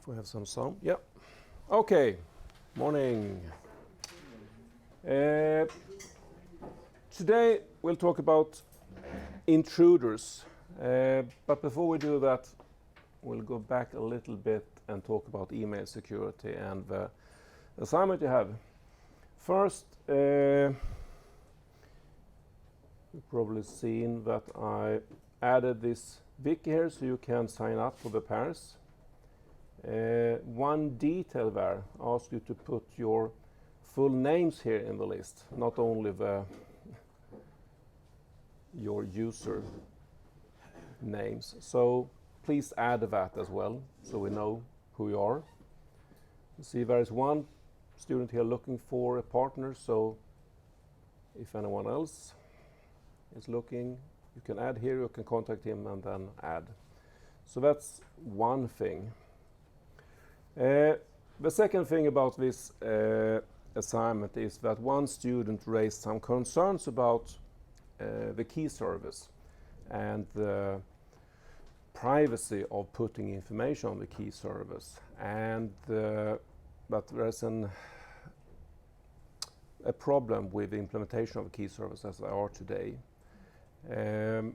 we have some sound. Yeah. Okay. Morning. Today we'll talk about intruders. But before we do that, we'll go back a little bit and talk about email security and the assignment you have. First, you've probably seen that I added this wiki here so you can sign up for the pairs. One detail there asks you to put your full names here in the list, not only your user names. So please add that as well so we know who you are. You see there is one student here looking for a partner, so if anyone else is looking, you can add here, you can contact him and then add. So that's one thing. The second thing about this assignment is that one student raised some concerns about the key service and the privacy of putting information on the key service, and but there's a problem with the implementation of the key service as they are today. There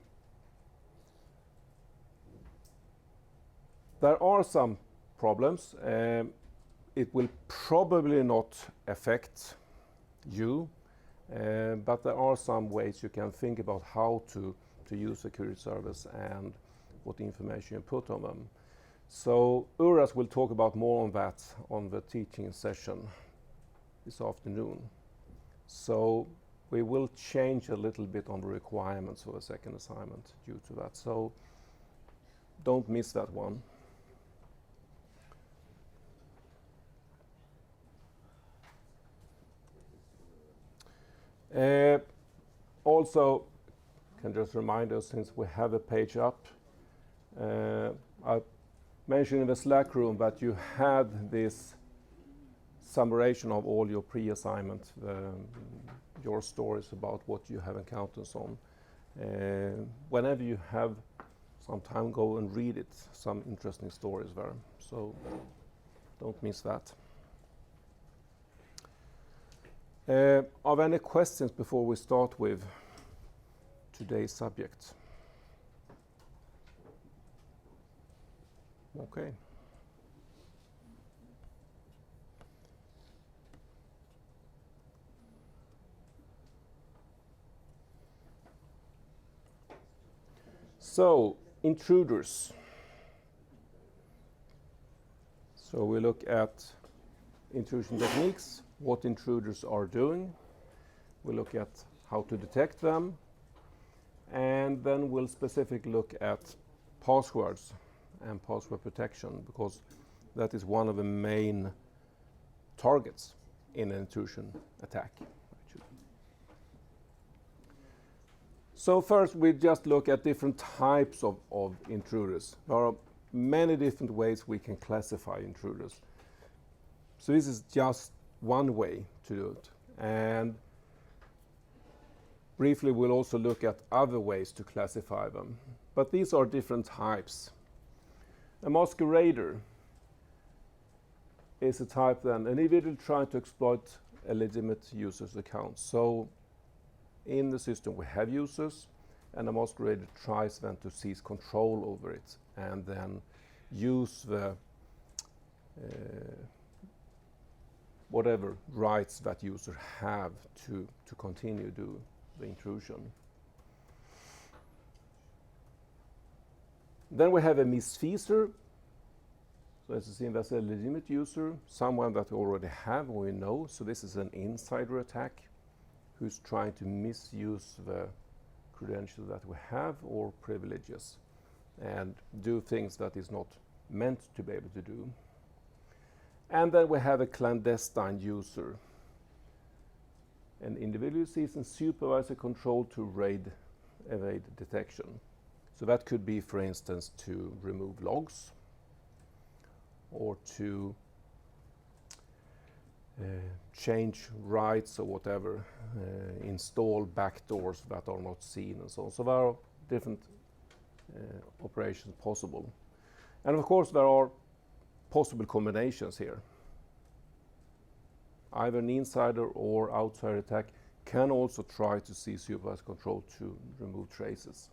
are some problems. It will probably not affect you, but there are some ways you can think about how to use the security service and what information you put on them. So Uras will talk about more on that on the teaching session this afternoon. So we will change a little bit on the requirements for the second assignment due to that. So don't miss that one. Also, can just remind us, since we have a page up, I mentioned in the Slack room that you had this summation of all your pre-assignment, your stories about what you have encountered on. Whenever you have some time, go and read it. Some interesting stories there, so don't miss that. Are there any questions before we start with today's subject? Okay. So, intruders. So we look at intrusion techniques, what intruders are doing. We look at how to detect them, and then we'll specifically look at passwords and password protection, because that is one of the main targets in an intrusion attack. So first we just look at different types of intruders. There are many different ways we can classify intruders. So this is just one way to do it. And briefly we'll also look at other ways to classify them. But these are different types. A masquerader is a type then, an individual trying to exploit a legitimate user's account. So in the system we have users, and a masquerader tries then to seize control over it and then use the whatever rights that user have to continue do the intrusion. Then we have a misfeaster. So as you see, that's a legitimate user, someone that we already have or we know. So this is an insider attack who's trying to misuse the credentials that we have or privileges and do things that is not meant to be able to do. And then we have a clandestine user, an individual sees and supervisor control to evade detection. So that could be, for instance, to remove logs or to change rights or whatever, install backdoors that are not seen and so on. So there are different operations possible. And of course there are possible combinations here. Either an insider or outsider attack can also try to see supervised control to remove traces.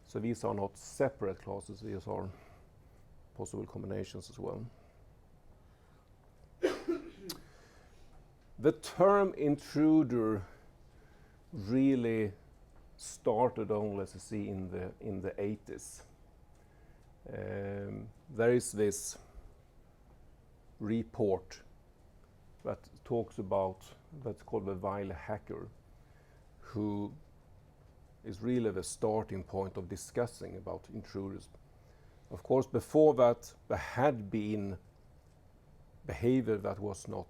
So these are not separate classes, these are possible combinations as well. The term intruder really started only, as you see, in the 80s. There is this report that talks about, that's called the Vile Hacker, who is really the starting point of discussing about intruders. Of course, before that, there had been behavior that was not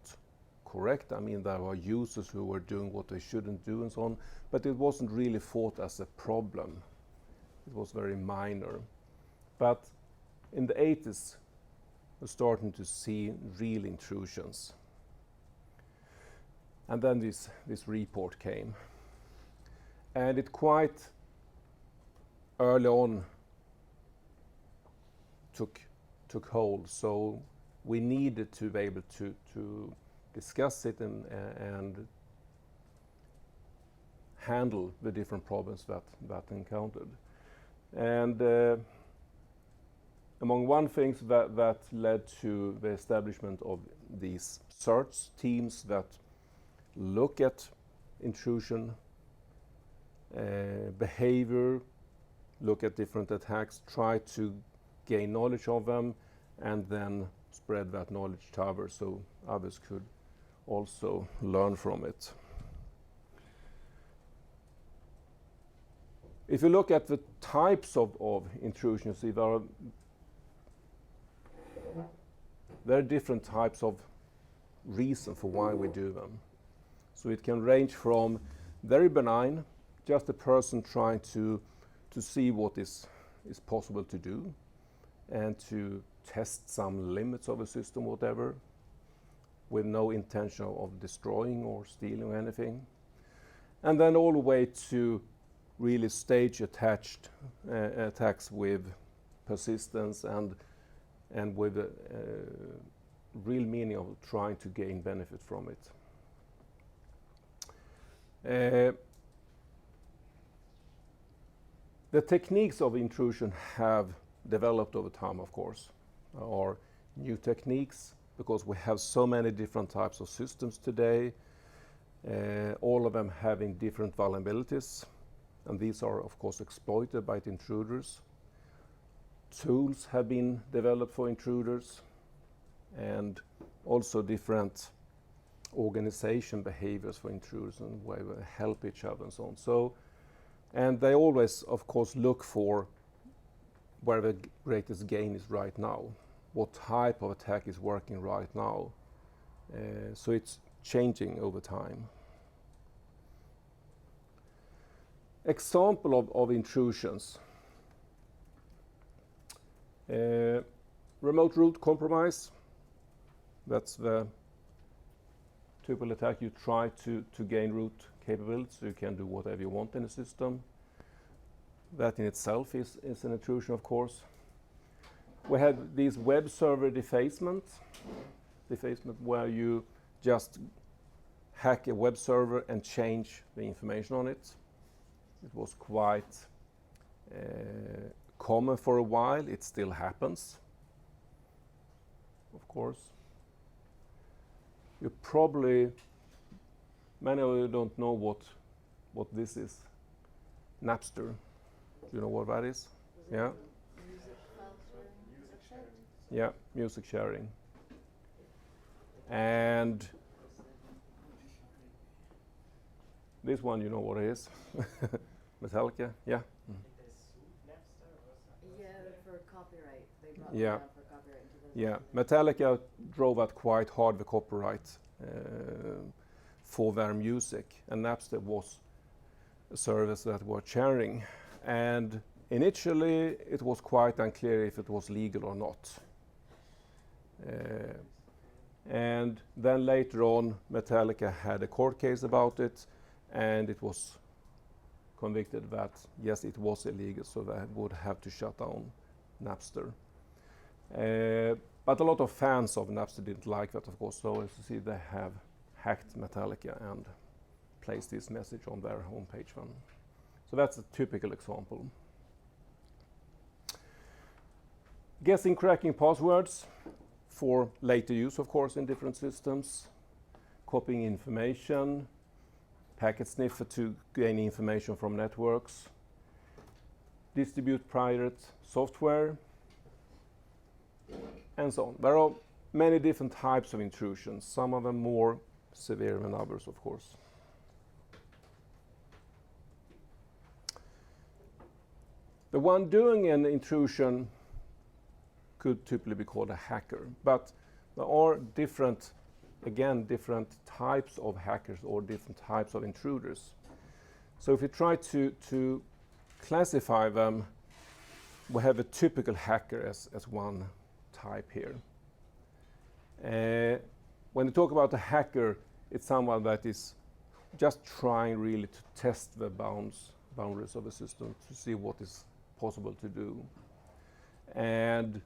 correct. I mean, there were users who were doing what they shouldn't do and so on, but it wasn't really thought as a problem. It was very minor. But in the 80s, we're starting to see real intrusions. And then this report came. And it quite early on took hold. So we needed to be able to discuss it and handle the different problems that encountered. And among one things that led to the establishment of these search teams that look at intrusion, behavior, look at different attacks, try to gain knowledge of them, and then spread that knowledge to others so others could also learn from it. If you look at the types of intrusion, you see there are different types of reason for why we do them. So it can range from very benign, just a person trying to see what is possible to do and to test some limits of a system, whatever, with no intention of destroying or stealing or anything. And then all the way to really stage attacks with persistence and with a real meaning of trying to gain benefit from it. The techniques of intrusion have developed over time, of course. There are new techniques because we have so many different types of systems today, all of them having different vulnerabilities, and these are, of course, exploited by the intruders. Tools have been developed for intruders, and also different organization behaviors for intruders and where they help each other and so on. So, and they always, of course, look for where the greatest gain is right now, what type of attack is working right now. So it's changing over time. Example of intrusions. Remote root compromise. That's the typical attack. You try to gain root capabilities so you can do whatever you want in the system. That in itself is an intrusion, of course. We have these web server defacement where you just hack a web server and change the information on it. It was quite common for a while. It still happens, of course. You probably, many of you don't know what this is. Napster. Do you know what that is? Yeah. Music file sharing? Yeah, music sharing. And this one, you know what it is? Metallica, yeah. Yeah, for copyright. They brought Yeah. it down for copyright into the Yeah, Metallica drove out quite hard the copyright for their music, and Napster was a service that were sharing. And initially, it was quite unclear if it was legal or not. And then later on, Metallica had a court case about it, and it was convicted that, yes, it was illegal, so they would have to shut down Napster. But a lot of fans of Napster didn't like that, of course. So as you see, they have hacked Metallica and placed this message on their homepage then. So that's a typical example. Guessing, cracking passwords for later use, of course, in different systems. Copying information, packet sniffer to gain information from networks. Distribute pirate software, and so on. There are many different types of intrusions, some of them more severe than others, of course. The one doing an intrusion could typically be called a hacker, but there are different types of hackers or different types of intruders. So if you try to classify them, we have a typical hacker as one type here. When you talk about a hacker, it's someone that is just trying really to test the boundaries of a system to see what is possible to do, and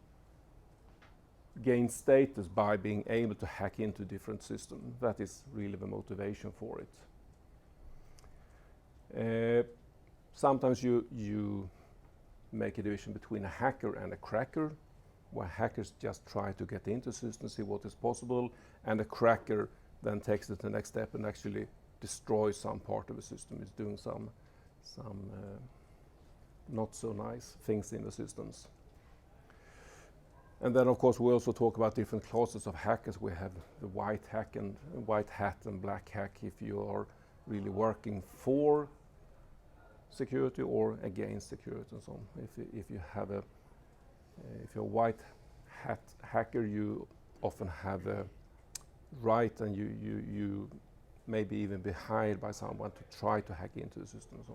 gain status by being able to hack into different systems. That is really the motivation for it. Sometimes you make a division between a hacker and a cracker, where hackers just try to get into systems, see what is possible, and a cracker then takes it to the next step and actually destroys some part of the system, is doing some not so nice things in the systems. And then, of course, we also talk about different classes of hackers. We have the white hat and black hack if you are really working for security or against security and so on. If you're a white hat hacker, you often have a right, and you maybe even be hired by someone to try to hack into the system and so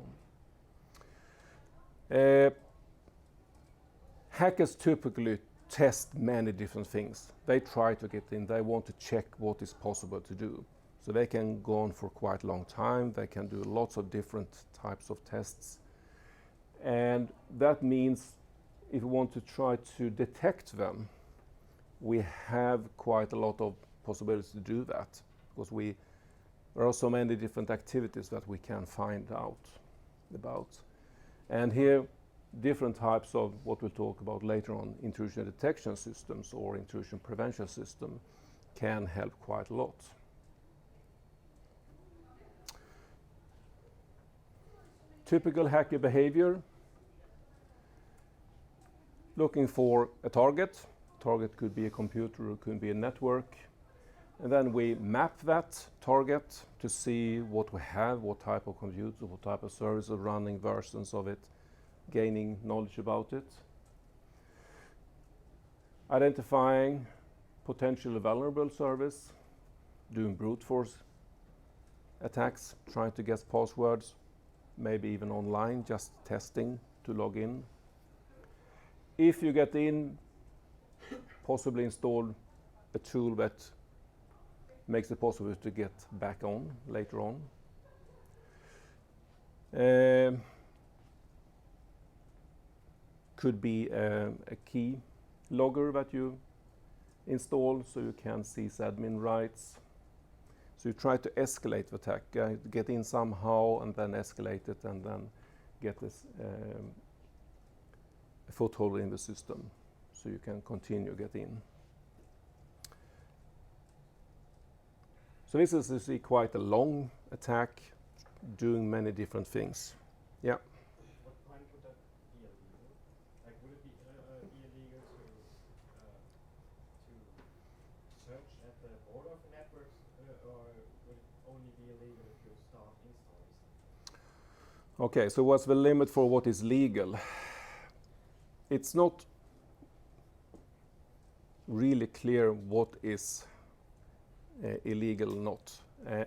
on. Hackers typically test many different things. They try to get in, they want to check what is possible to do. So they can go on for quite a long time, they can do lots of different types of tests. And that means if we want to try to detect them, we have quite a lot of possibilities to do that, because there are so many different activities that we can find out about. And here, different types of what we'll talk about later on, intrusion detection systems or intrusion prevention system, can help quite a lot. Typical hacker behavior: looking for a target. Target could be a computer or could be a network. And then we map that target to see what we have, what type of computer, what type of service, running versions of it, gaining knowledge about it. Identifying potentially vulnerable service, doing brute force attacks, trying to guess passwords, maybe even online, just testing to log in. If you get in, possibly install a tool that makes it possible to get back on later on. Could be a key logger that you install so you can seize admin rights. So you try to escalate the attack, get in somehow and then escalate it and then get this a foothold in the system so you can continue get in. So this is, you see, quite a long attack doing many different things. Yeah. What point would that be illegal? Like, would it be illegal to search at the border of the network, or would it only be illegal if you start installing something? Okay, so what's the limit for what is legal? It's not really clear what is illegal or not.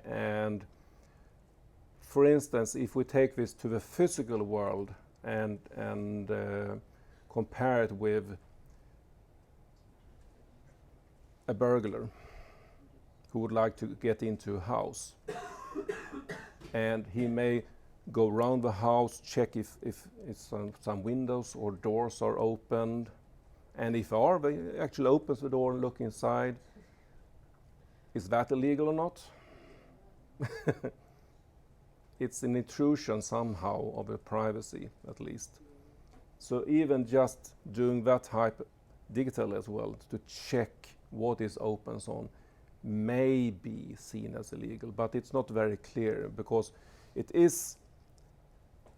And for instance, if we take this to the physical world and compare it with a burglar who would like to get into a house, and he may go around the house, check if some windows or doors are opened, And if they actually opens the door and look inside, is that illegal or not? It's an intrusion somehow of the privacy, at least. So even just doing that type digitally as well, to check what is opens on, may be seen as illegal, but it's not very clear, because it is,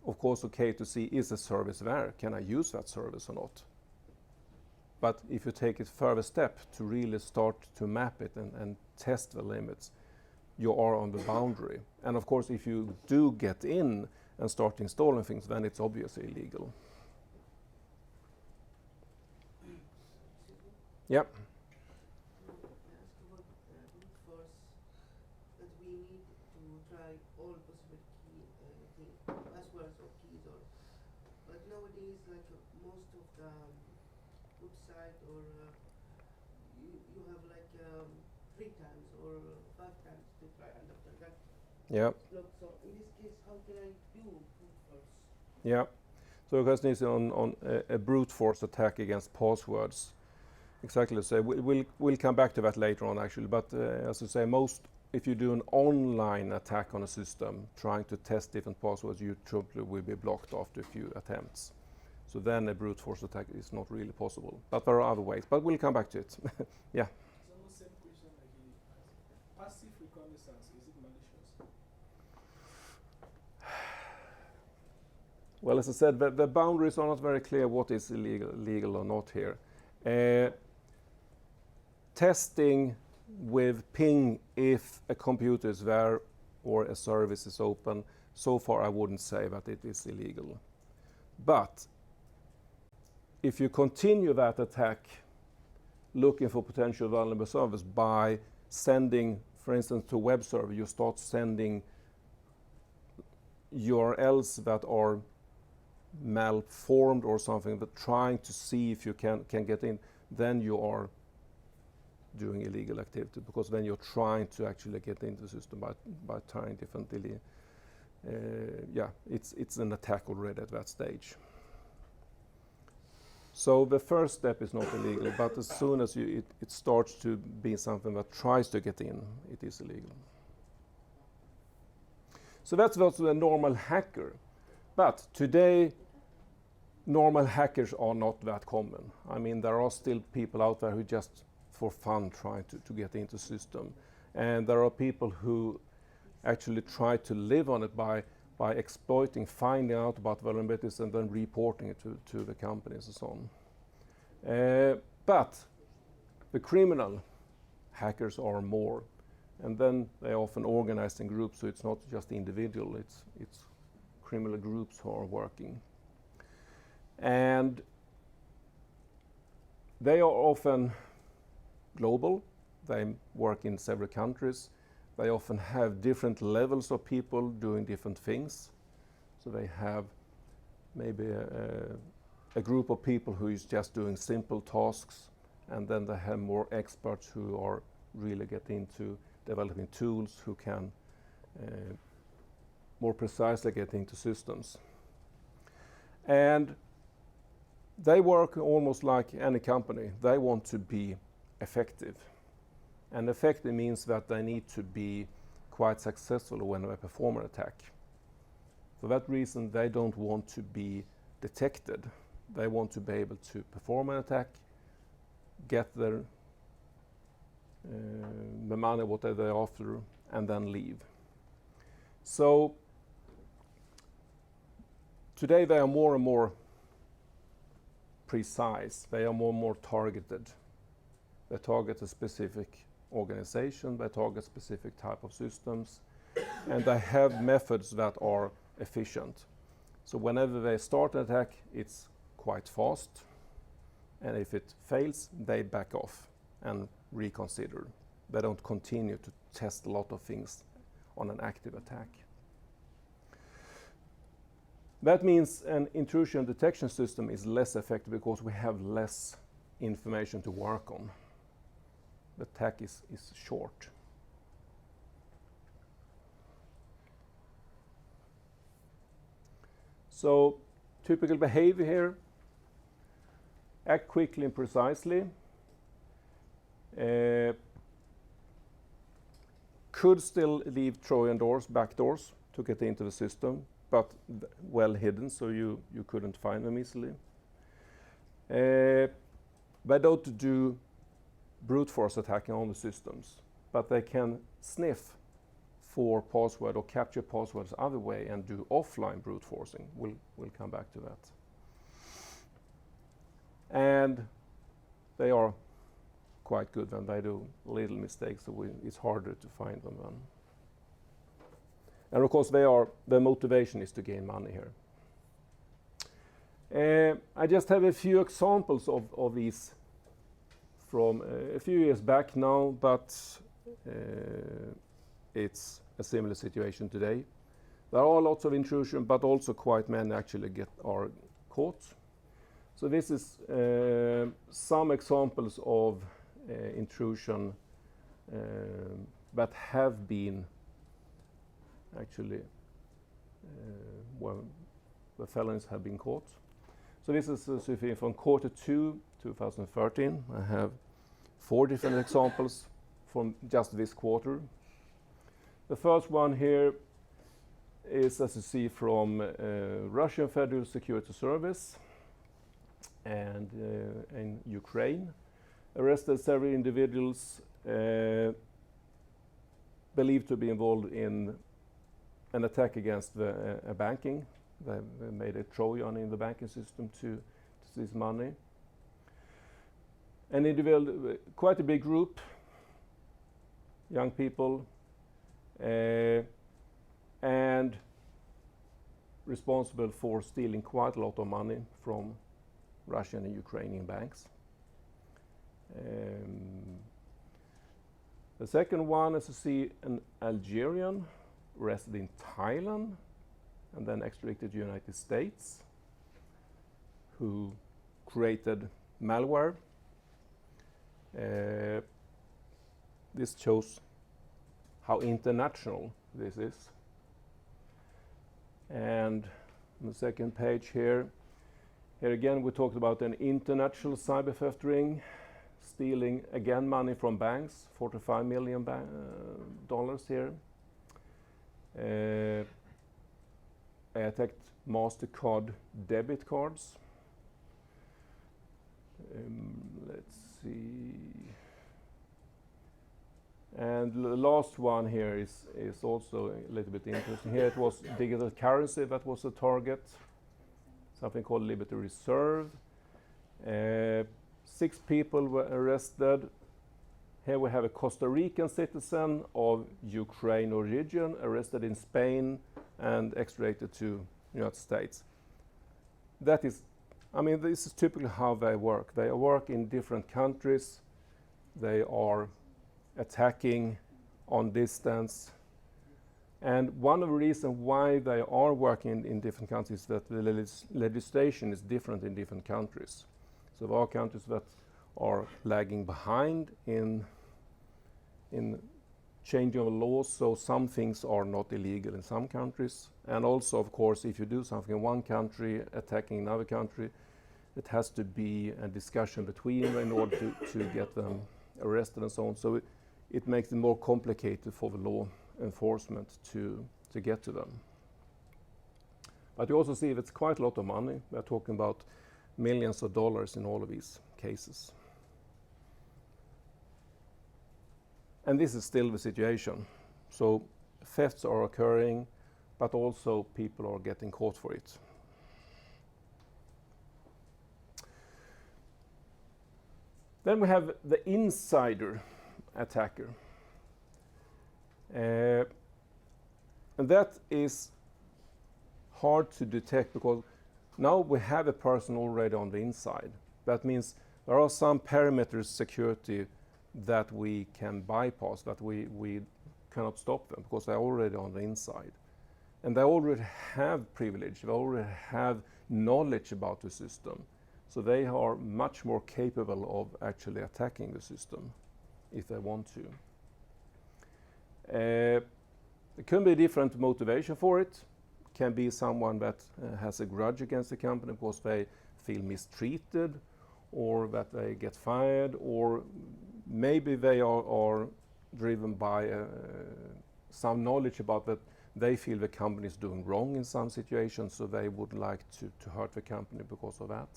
of course, okay to see, is a service there? Can I use that service or not? But if you take it further step to really start to map it and test the limits, you are on the boundary. And of course, if you do get in and start installing things, then it's obviously illegal. Yep. Ask about brute force, that we need to try all possible key things, passwords or keys, or but nowadays, like most of the website or you have like 3 times or 5 times to try, and after that Yep. it's blocked. So in this case, how can I do brute force? Yeah. So the question is on a brute force attack against passwords. Exactly. So we'll come back to that later on, actually. But as I say, if you do an online attack on a system trying to test different passwords, you probably will be blocked after a few attempts. So then a brute force attack is not really possible. But there are other ways. But we'll come back to it. Yeah. It's almost same question like passive reconnaissance, is it malicious? Well, as I said, the boundaries are not very clear what is legal or not here. Testing with ping if a computer is there or a service is open, so far I wouldn't say that it is illegal. But if you continue that attack looking for potential vulnerable service by sending, for instance, to a web server, you start sending URLs that are malformed or something, but trying to see if you can get in, then you are doing illegal activity, because then you're trying to actually get into the system by trying differently. It's an attack already at that stage. So the first step is not illegal, but as soon as it starts to be something that tries to get in, it is illegal. So that's also a normal hacker. But today, normal hackers are not that common. I mean, there are still people out there who just for fun trying to get into the system. And there are people who actually try to live on it by exploiting, finding out about vulnerabilities and then reporting it to the companies and so on. But the criminal hackers are more. And then they are often organized in groups, so it's not just individual, it's criminal groups who are working. And they are often global. They work in several countries. They often have different levels of people doing different things. So they have maybe a group of people who is just doing simple tasks, and then they have more experts who are really getting into developing tools who can more precisely get into systems. And they work almost like any company. They want to be effective. And effective means that they need to be quite successful when they perform an attack. For that reason, they don't want to be detected. They want to be able to perform an attack, get the money, whatever they're after, and then leave. So today they are more and more precise. They are more and more targeted. They target a specific organization, they target specific type of systems, and they have methods that are efficient. So whenever they start an attack, it's quite fast, and if it fails, they back off and reconsider. They don't continue to test a lot of things on an active attack. That means an intrusion detection system is less effective because we have less information to work on. The attack is short. So typical behavior here, act quickly and precisely, could still leave Trojan doors, back doors, to get into the system, but well hidden, so you couldn't find them easily. They don't do brute force attacking on the systems, but they can sniff for password or capture passwords other way and do offline brute forcing. We'll come back to that. And they are quite good when they do little mistakes, so it's harder to find them then. And of course their motivation is to gain money here. I just have a few examples of these from a few years back now, but it's a similar situation today. There are lots of intrusion, but also quite many actually are caught. So this is some examples of intrusion that have been actually well, the felons have been caught. So this is from Q2 2013. I have 4 different examples from just this quarter. The first one here is, as you see, from Russian Federal Security Service and in Ukraine. Arrested several individuals believed to be involved in an attack against a banking. They made a Trojan in the banking system to seize money. An individual, quite a big group, young people, and responsible for stealing quite a lot of money from Russian and Ukrainian banks. The second one, as you see, an Algerian arrested in Thailand and then extradited to the United States, who created malware. This shows how international this is. And on the second page here again we talked about an international cyber theft ring, stealing again money from banks, $45 million here. I attacked MasterCard debit cards. Let's see. And the last one here is also a little bit interesting. Here it was digital currency that was the target, something called Liberty Reserve. 6 people were arrested. Here we have a Costa Rican citizen of Ukraine origin, arrested in Spain and extradited to the United States. That is, I mean, this is typically how they work. They work in different countries. They are attacking on distance. And one of the reasons why they are working in different countries is that the legislation is different in different countries. So there are countries that are lagging behind in changing of laws, so some things are not illegal in some countries. And also, of course, if you do something in one country attacking another country, it has to be a discussion between them in order to get them arrested and so on. So it makes it more complicated for the law enforcement to get to them. But you also see it's quite a lot of money. We're talking about millions of dollars in all of these cases. And this is still the situation. So thefts are occurring, but also people are getting caught for it. Then we have the insider attacker. And that is hard to detect because now we have a person already on the inside. That means there are some perimeter security that we can bypass, that we cannot stop them because they're already on the inside. And they already have privilege, they already have knowledge about the system. So they are much more capable of actually attacking the system if they want to. There can be a different motivation for it. Can be someone that has a grudge against the company because they feel mistreated, or that they get fired, or maybe they are driven by some knowledge about that they feel the company is doing wrong in some situations, so they would like to hurt the company because of that.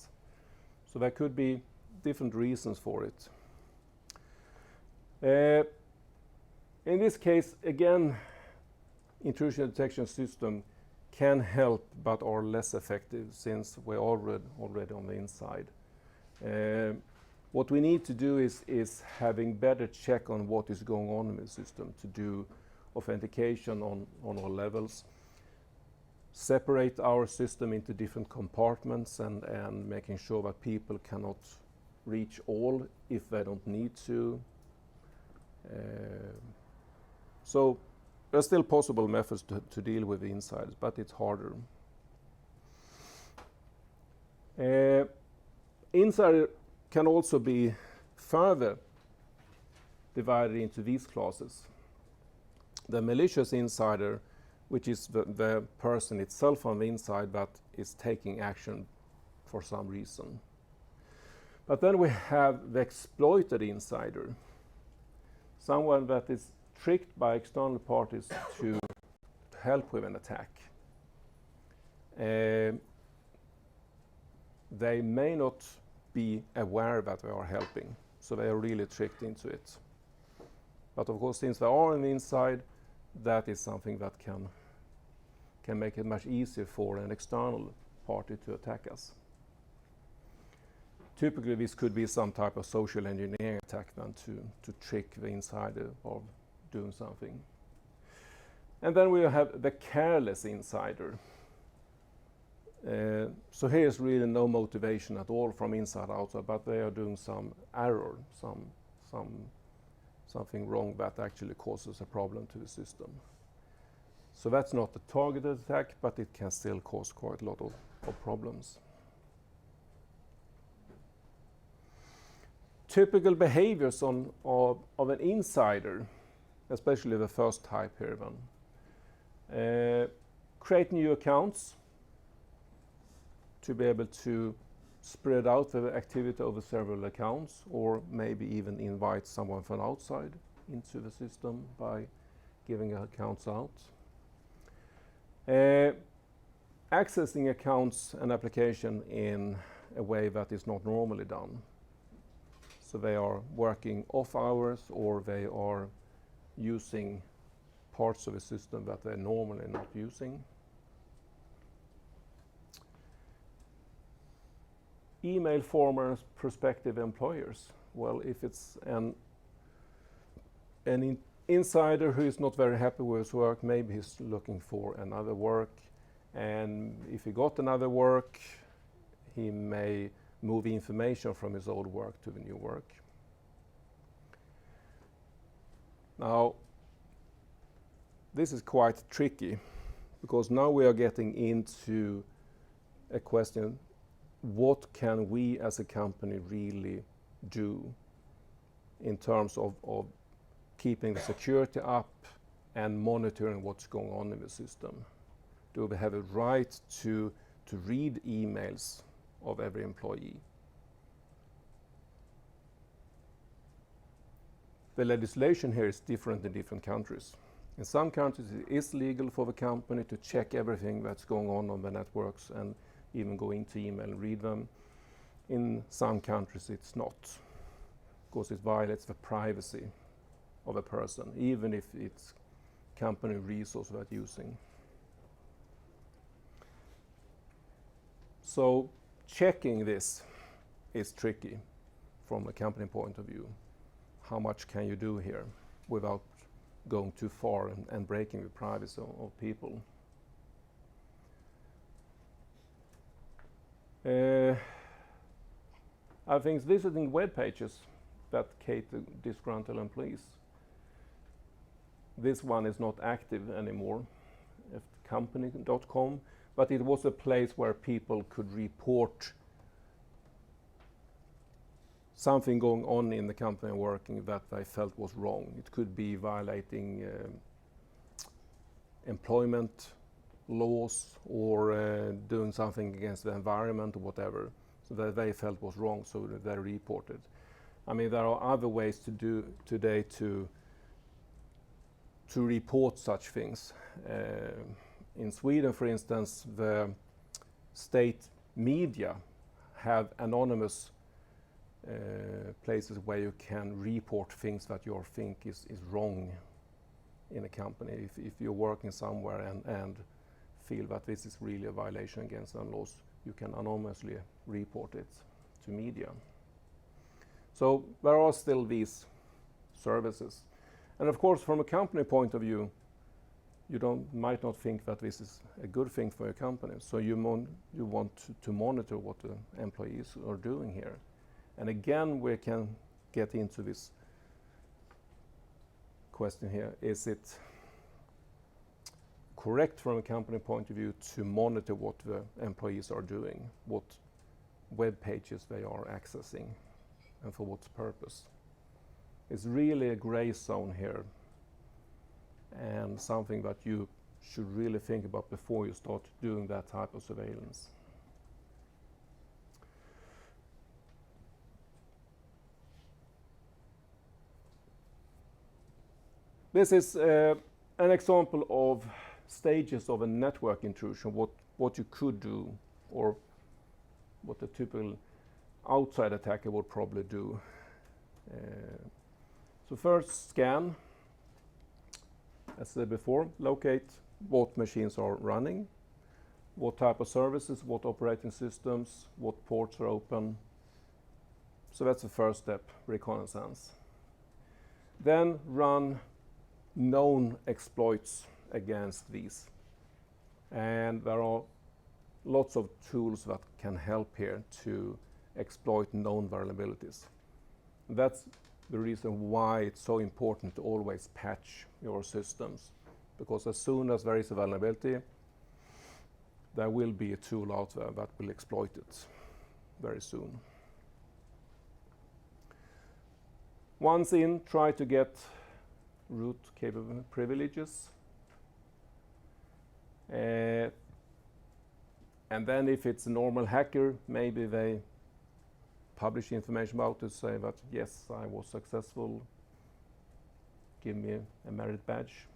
So there could be different reasons for it. In this case, again, intrusion detection system can help but are less effective since we're already on the inside. What we need to do is having better check on what is going on in the system, to do authentication on all levels, separate our system into different compartments, and making sure that people cannot reach all if they don't need to. So there are still possible methods to deal with the insiders, but it's harder. Insider can also be further divided into these classes. The malicious insider, which is the person itself on the inside that is taking action for some reason. But then we have the exploited insider, someone that is tricked by external parties to help with an attack. They may not be aware that they are helping, so they are really tricked into it. But of course, since they are on the inside, that is something that can make it much easier for an external party to attack us. Typically, this could be some type of social engineering attack then to trick the insider of doing something. And then we have the careless insider. So here's really no motivation at all from inside outside, but they are doing some error, something wrong that actually causes a problem to the system. So that's not a targeted attack, but it can still cause quite a lot of problems. Typical behaviors of an insider, especially the first type here then. Create new accounts to be able to spread out the activity over several accounts, or maybe even invite someone from outside into the system by giving accounts out. Accessing accounts and application in a way that is not normally done. So they are working off hours, or they are using parts of a system that they're normally not using. Email former prospective employers. Well, if it's an insider who is not very happy with his work, maybe he's looking for another work, and if he got another work, he may move information from his old work to the new work. Now, this is quite tricky, because now we are getting into a question: what can we as a company really do in terms of keeping the security up and monitoring what's going on in the system? Do we have a right to read emails of every employee? The legislation here is different in different countries. In some countries it is legal for the company to check everything that's going on the networks and even go into email and read them. In some countries it's not, because it violates the privacy of a person, even if it's company resource that using. So checking this is tricky from a company point of view. How much can you do here without going too far and breaking the privacy of people? I think visiting web pages that cater disgruntled employees. This one is not active anymore at company.com, but it was a place where people could report something going on in the company working that they felt was wrong. It could be violating employment laws, or doing something against the environment or whatever. so that they felt was wrong, so that they reported. I mean, there are other ways to do today to report such things. In Sweden, for instance, the state media have anonymous places where you can report things that you think is wrong in a company. If you're working somewhere and feel that this is really a violation against some laws, you can anonymously report it to media. So there are still these services. And of course, from a company point of view, you might not think that this is a good thing for your company. So you want to monitor what the employees are doing here. And again, we can get into this question here. Is it correct from a company point of view to monitor what the employees are doing, what web pages they are accessing, and for what purpose? It's really a gray zone here, and something that you should really think about before you start doing that type of surveillance. This is an example of stages of a network intrusion, what you could do, or what a typical outside attacker would probably do. So first, scan, as said before, locate what machines are running, what type of services, what operating systems, what ports are open. So that's the first step, reconnaissance. Then run known exploits against these. And there are lots of tools that can help here to exploit known vulnerabilities. That's the reason why it's so important to always patch your systems, because as soon as there is a vulnerability, there will be a tool out there that will exploit it very soon. Once in, try to get root capable privileges. And then if it's a normal hacker, maybe they publish information about it, say that yes, I was successful, give me a merit badge.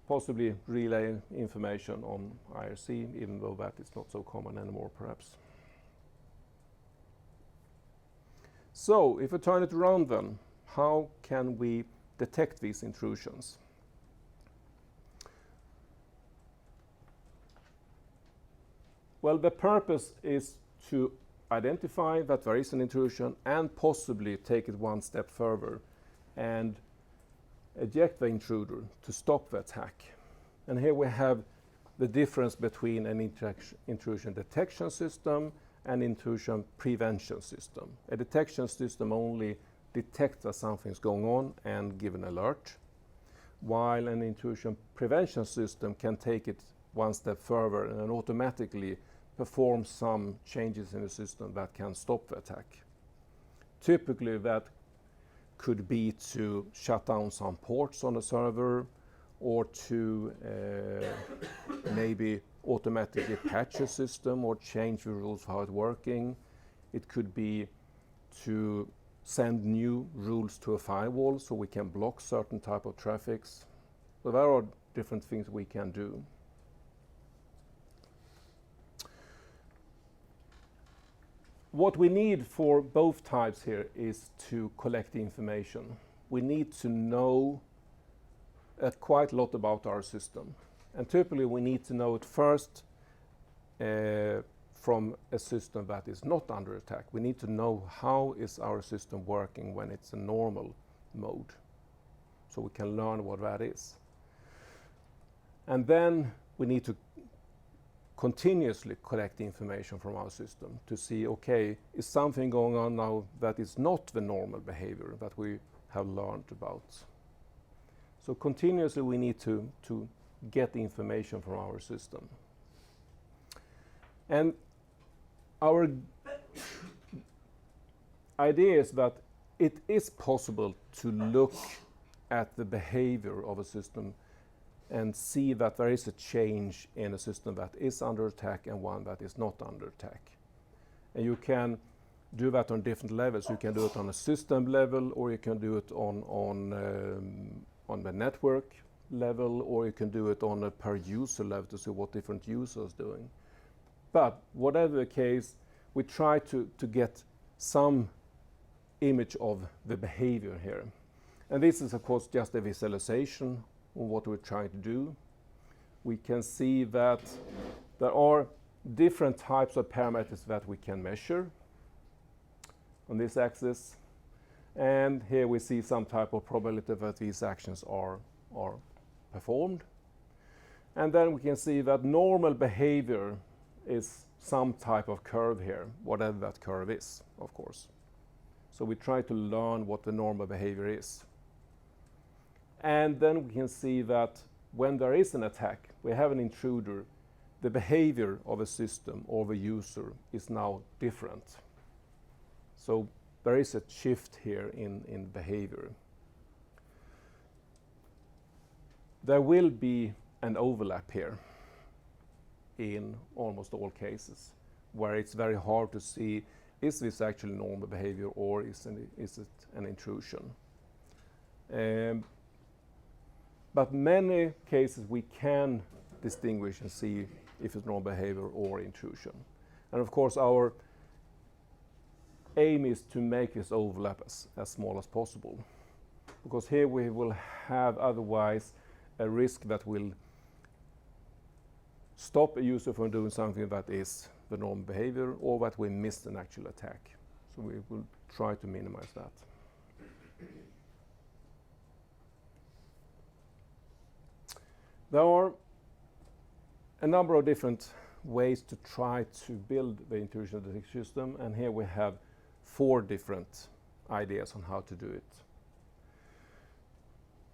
Possibly relay information on IRC, even though that is not so common anymore perhaps. So if we turn it around then, how can we detect these intrusions? Well, the purpose is to identify that there is an intrusion and possibly take it one step further and eject the intruder to stop the attack. And here we have the difference between an intrusion detection system and intrusion prevention system. A detection system only detects that something's going on and give an alert, while an intrusion prevention system can take it one step further and automatically perform some changes in the system that can stop the attack. Typically that could be to shut down some ports on the server, or to maybe automatically patch a system or change the rules for how it's working. It could be to send new rules to a firewall so we can block certain type of traffics. So there are different things we can do. What we need for both types here is to collect the information. We need to know quite a lot about our system. And typically we need to know it first from a system that is not under attack. We need to know how is our system working when it's a normal mode, so we can learn what that is. And then we need to continuously collect the information from our system to see, okay, is something going on now that is not the normal behavior that we have learned about. So continuously we need to get the information from our system. And our idea is that it is possible to look at the behavior of a system and see that there is a change in a system that is under attack and one that is not under attack. And you can do that on different levels. You can do it on a system level, or you can do it on the network level, or you can do it on a per user level to see what different users are doing. But whatever the case, we try to get some image of the behavior here. And this is of course just a visualization of what we're trying to do. We can see that there are different types of parameters that we can measure on this axis. And here we see some type of probability that these actions are performed. And then we can see that normal behavior is some type of curve here, whatever that curve is, of course. So we try to learn what the normal behavior is. And then we can see that when there is an attack, we have an intruder, the behavior of a system or the user is now different. So there is a shift here in behavior. There will be an overlap here in almost all cases, where it's very hard to see, is this actually normal behavior or is it an intrusion? But many cases we can distinguish and see if it's normal behavior or intrusion. And of course our aim is to make this overlap as small as possible, because here we will have otherwise a risk that will stop a user from doing something that is the normal behavior, or that we missed an actual attack. So we will try to minimize that. There are a number of different ways to try to build the intrusion detection system, and here we have 4 different ideas on how to do it.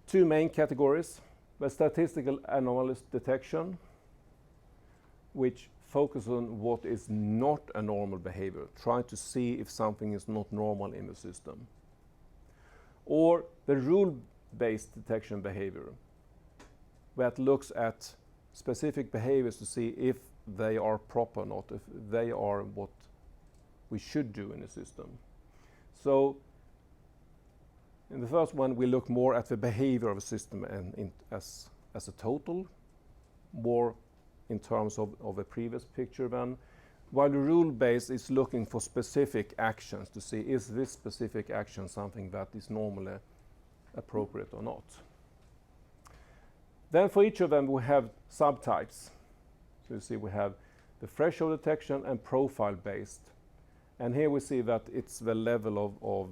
2 main categories: the statistical anomalous detection, which focus on what is not a normal behavior, trying to see if something is not normal in the system. Or the rule-based detection behavior, that looks at specific behaviors to see if they are proper or not, if they are what we should do in a system. So in the first one, we look more at the behavior of a system and as a total, more in terms of a previous picture then, while the rule-based is looking for specific actions to see, is this specific action something that is normally appropriate or not. Then for each of them we have subtypes. So you see we have the threshold detection and profile-based. And here we see that it's the level of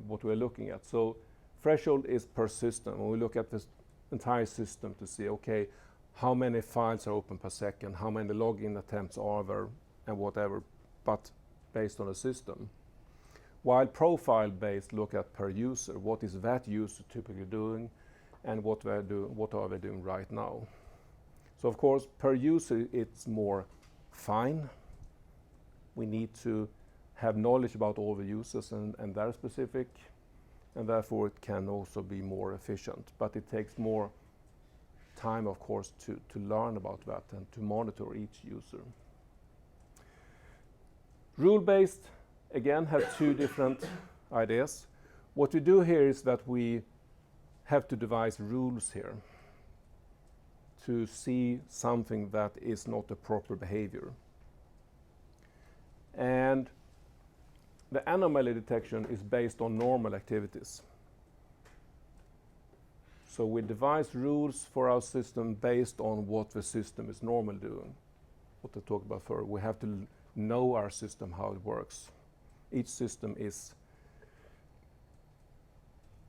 what we're looking at. So threshold is per system, and we look at this entire system to see, okay, how many files are open per second, how many login attempts are there, and whatever, but based on a system. While profile-based look at per user, what is that user typically doing, and what are they doing right now. So of course, per user it's more fine. We need to have knowledge about all the users and their specific, and therefore it can also be more efficient. But it takes more time, of course, to learn about that and to monitor each user. Rule-based, again, have 2 different ideas. What we do here is that we have to devise rules here to see something that is not a proper behavior. And the anomaly detection is based on normal activities. So we devise rules for our system based on what the system is normally doing. What I talked about before, we have to know our system, how it works. Each system is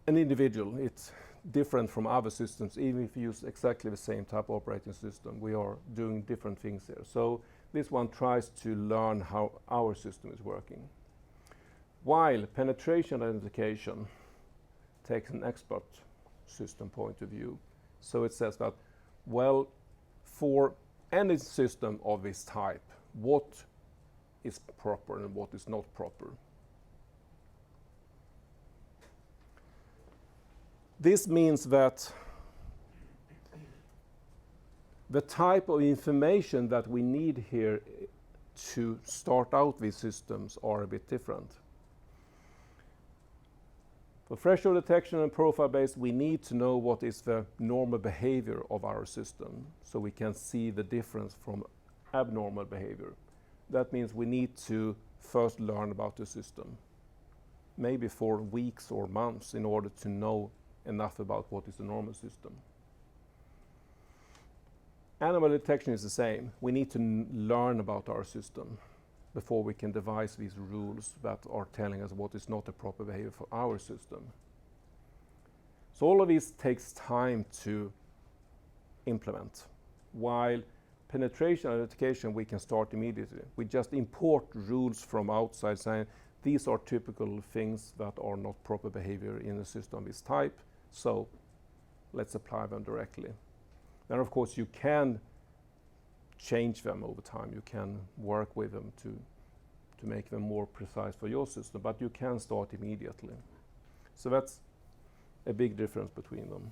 an individual. It's different from other systems. Even if you use exactly the same type of operating system, we are doing different things here. So this one tries to learn how our system is working. While penetration identification takes an expert system point of view. So it says that, well, for any system of this type, what is proper and what is not proper. This means that The type of information that we need here to start out these systems are a bit different. For threshold detection and profile-based, we need to know what is the normal behavior of our system, so we can see the difference from abnormal behavior. That means we need to first learn about the system, maybe for weeks or months, in order to know enough about what is a normal system. Animal detection is the same. We need to learn about our system before we can devise these rules that are telling us what is not a proper behavior for our system. So all of this takes time to implement. While penetration and identification we can start immediately. We just import rules from outside saying these are typical things that are not proper behavior in a system of this type, so let's apply them directly. Then of course you can change them over time. You can work with them to make them more precise for your system, but you can start immediately. So that's a big difference between them.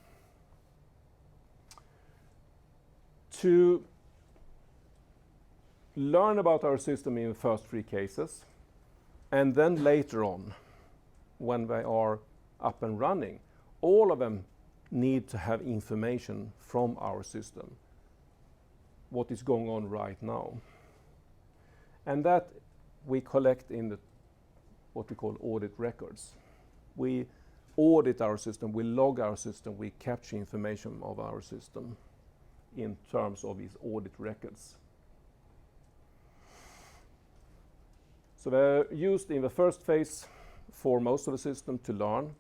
To learn about our system in the first three cases, and then later on, when they are up and running, all of them need to have information from our system, what is going on right now. And that we collect in the what we call audit records. We audit our system, we log our system, we capture information of our system in terms of these audit records. So they're used in the first phase for most of the system to learn,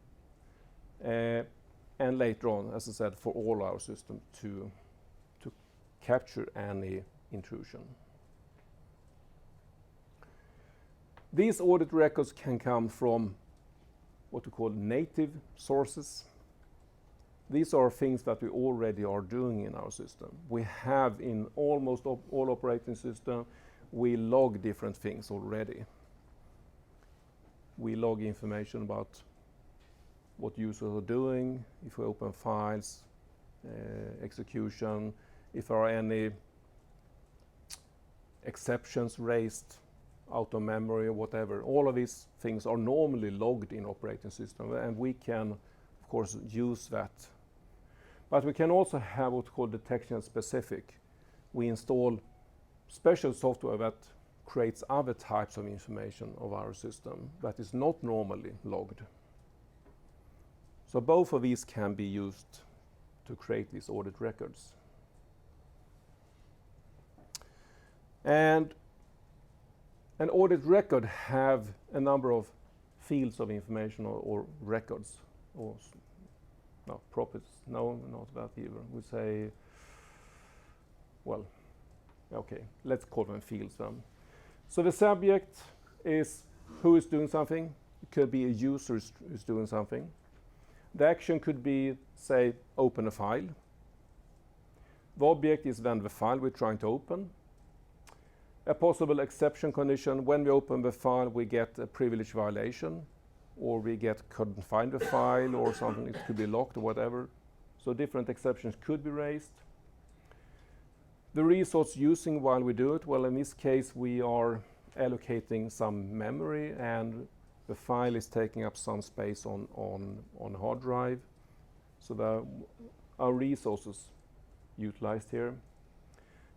and later on, as I said, for all our system to capture any intrusion. These audit records can come from what we call native sources. These are things that we already are doing in our system. We have in almost all operating systems, we log different things already. We log information about what users are doing, if we open files, execution, if there are any exceptions raised out of memory or whatever. All of these things are normally logged in operating system, and we can, of course, use that. But we can also have what's called detection specific. We install special software that creates other types of information of our system that is not normally logged. So both of these can be used to create these audit records. And an audit record have a number of fields of information or records, or no, properties, no, not that either. We say, well, okay, let's call them fields then. So the subject is who is doing something. It could be a user who's doing something. The action could be, say, open a file. The object is then the file we're trying to open. A possible exception condition: when we open the file, we get a privilege violation, or we couldn't find the file, or something, it could be locked or whatever. So different exceptions could be raised. The resource using while we do it, well, in this case, we are allocating some memory, and the file is taking up some space on a hard drive. So our resources utilized here.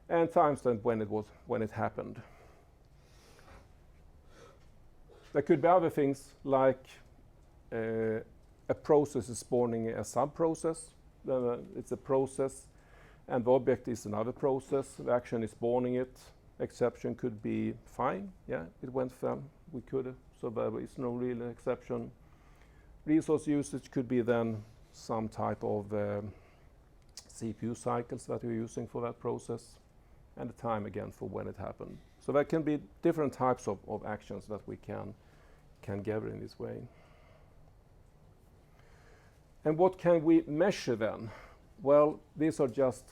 And timestamp when it happened. There could be other things like a process is spawning a sub-process. It's a process, and the object is another process. The action is spawning it. Exception could be fine. Yeah, it went fine. We could, so there is no real exception. Resource usage could be then some type of CPU cycles that you're using for that process, and the time again for when it happened. So there can be different types of actions that we can gather in this way. And what can we measure then? Well, these are just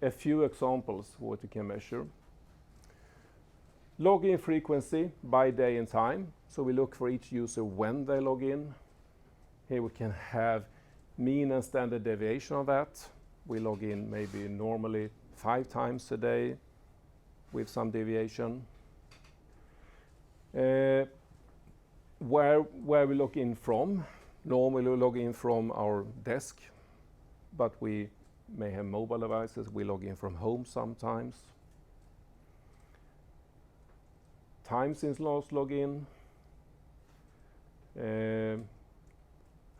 a few examples of what we can measure. Login frequency by day and time. So we look for each user when they log in. Here we can have mean and standard deviation of that. We log in maybe normally 5 times a day with some deviation. Where we log in from, normally we log in from our desk, but we may have mobile devices. We log in from home sometimes. Time since last login.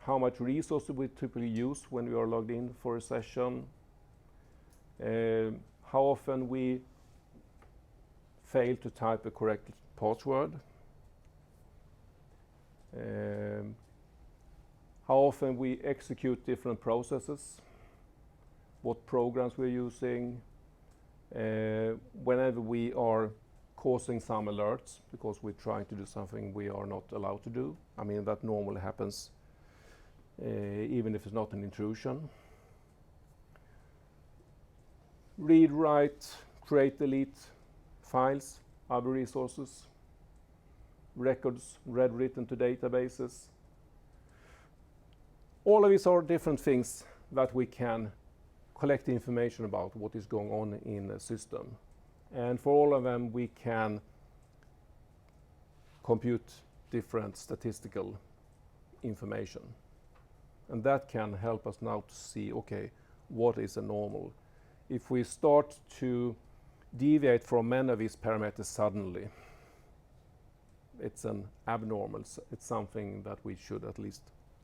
How much resources we typically use when we are logged in for a session. How often we fail to type a correct password. How often we execute different processes. What programs we're using. Whenever we are causing some alerts because we're trying to do something we are not allowed to do. I mean, that normally happens even if it's not an intrusion. Read, write, create, delete files, other resources, records read, written to databases. All of these are different things that we can collect information about what is going on in a system. And for all of them, we can compute different statistical information. And that can help us now to see, okay, what is a normal? If we start to deviate from many of these parameters suddenly, it's an abnormal. It's something that we should at least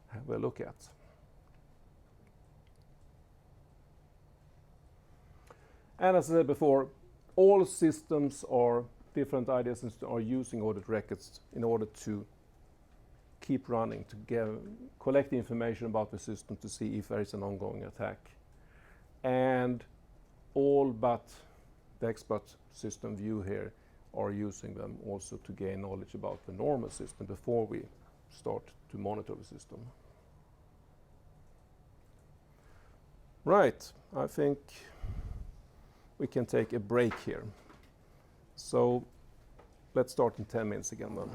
have a look at. And as I said before, all systems or different ID systems are using audit records in order to keep running, to collect the information about the system to see if there is an ongoing attack. And all but the expert system view here are using them also to gain knowledge about the normal system before we start to monitor the system. Right, I think we can take a break here. So let's start in 10 minutes again then.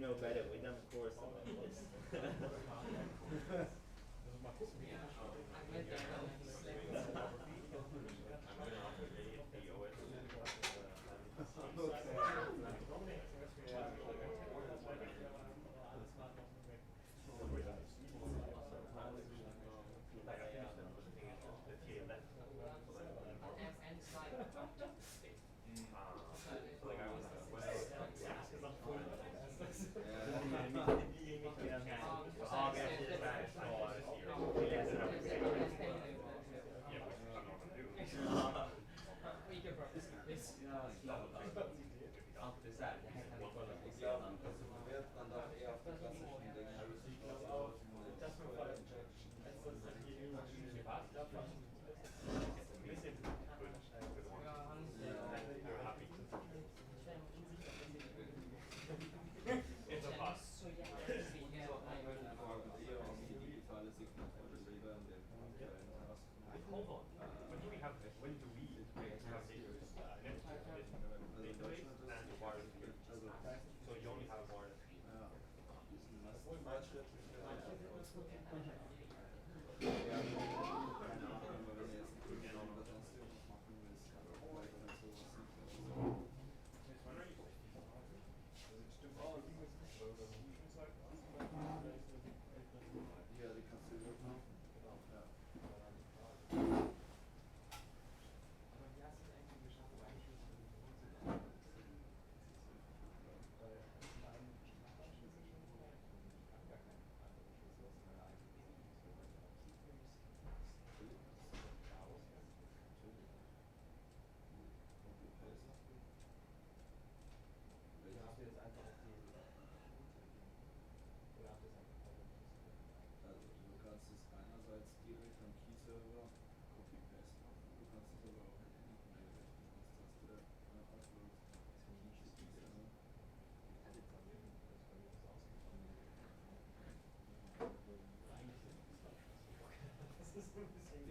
know better. We done a course on this.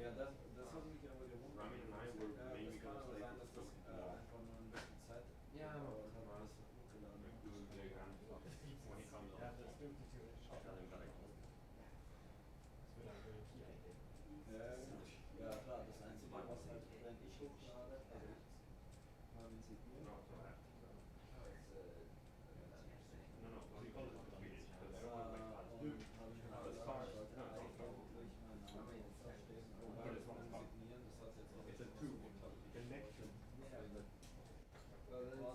Ja, das hat mich aber gewundert. Rami and I were maybe Es kann gonna aber play sein, this dass das for more. einfach nur ein bisschen Zeit Yeah, gedauert hat, tomorrow. das hochgeladen. When he comes on. I'll tell him that I called. Ja, gut. Ja, klar, das Einzige, was halt, wenn ich hochlade, also ich habe ihn signiert, No, so I have to. ist, No, no, what do you call it in Swedish? Because everyone like und fast. habe ich mir No, it's gesagt, fast. ich No, sollte it's not eigentlich meinen Namen da stehen, But aber it's not fast. signieren, das hat jetzt auch It's a nicht two. so gut. Connection. Well, this, no,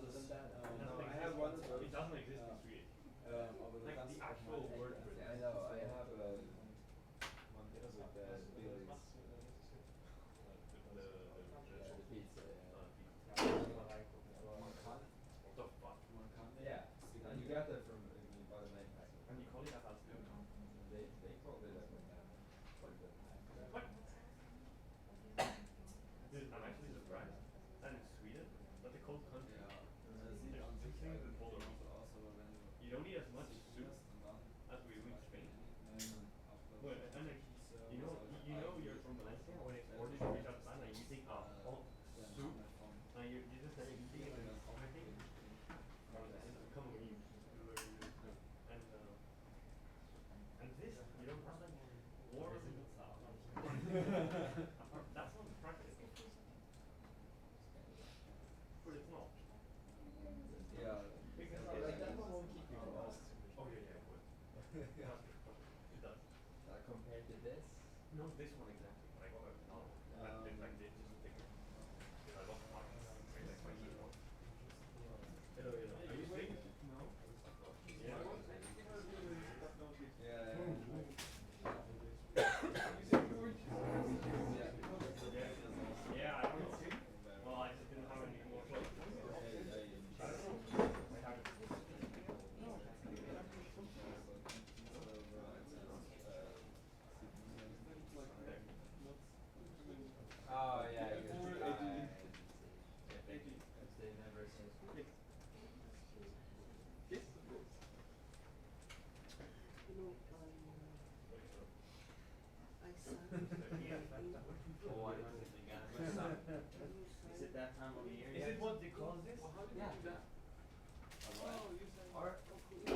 I It have one as well. doesn't exist in Swedish. Aber du Like kannst the auch actual mal- word for it. I know, I have one with Billy's pizza. What the fuck? Man kann Yeah, and you got that from you bought a night pack. And you call it a fast food? They called it like What? Dude, I'm actually surprised. And in Sweden, that the cold country. Ja, There's sieht an sich things that eigentlich bother me. genauso aus, aber wenn du You don't eat as much soup signierst und dann as we do in Spain. After Well, and like, you know you're from Valencia when it's 40 degrees outside and you think, oh, soup, and you just start eating it and it's vomiting. Come with me. And this, you don't have like warm. That's not practical. But it's not. Yeah. Because Like that one won't keep you cold. Oh yeah, it would. It does. Compared to this. No, this one exactly. But I got another one. It's like this, just bigger. I lost mine. It's like 20 more. Hello, hello. Are you sick? No. Yeah. Yeah, I don't know. Well, I just didn't have any more clothes. I don't know. I have Oh yeah, you could try. They never says. You know, I signed Oh, I know this again. Is it that time of year? Is it what they call this? Yeah. Oh, you said Or okay. no,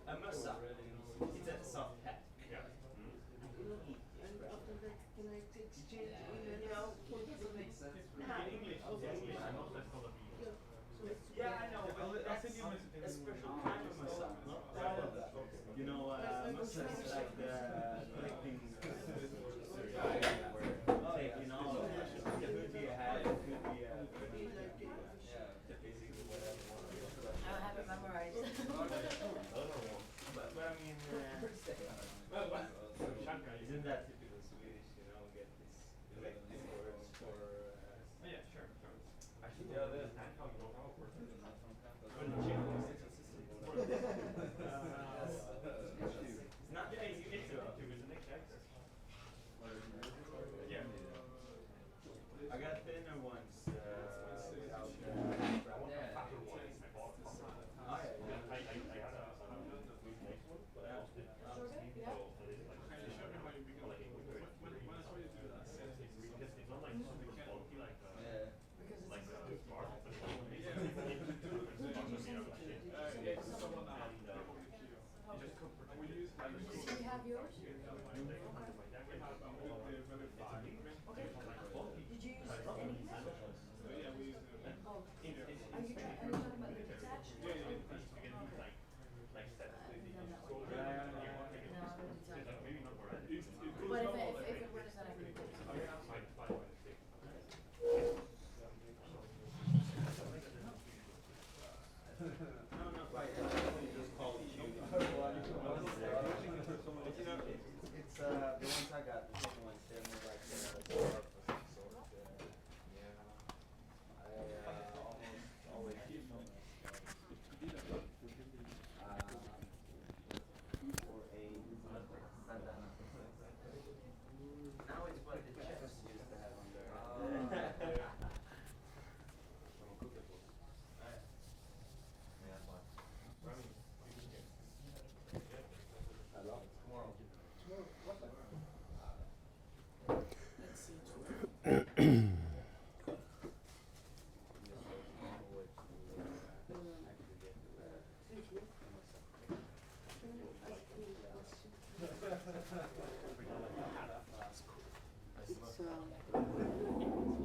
A musa. It's a soft hat. Yeah. And after that, can I exchange emails? Doesn't make sense. In English, yes, and also it's gonna be. Yeah. So it's Yeah, I know, but that's a special kind of musa. You know, musa is like the collecting taking all of it. It could be a hat, it could be a basically whatever. I don't have it memorized. But I mean, isn't that typical Swedish? You know, get this collective words for. Yeah, sure. Actually, Yeah, that's how you know how it works. It's not easy to do. Yeah. I got thinner ones without the Fatter ones, I bought them. Oh yeah, yeah. I had a really nice one, but I lost it. So I did like, because it's not like super bulky like Yeah. like Spark, but it's also makes it easy to do. It's also made out of shit. And you just cook for 2 days. Do you have yours? It's a bulky. Did you use any? Oh, are you talking about the detached? Like set. Maybe not more. But if it were to set up in the No, not quite. It's just called chew. But you know, it's the ones I got, the second ones, they're more like scarf or some sort. I almost always use them for a bandana. Now it's what the chefs used to have on their. Hello? Tomorrow. Let's see.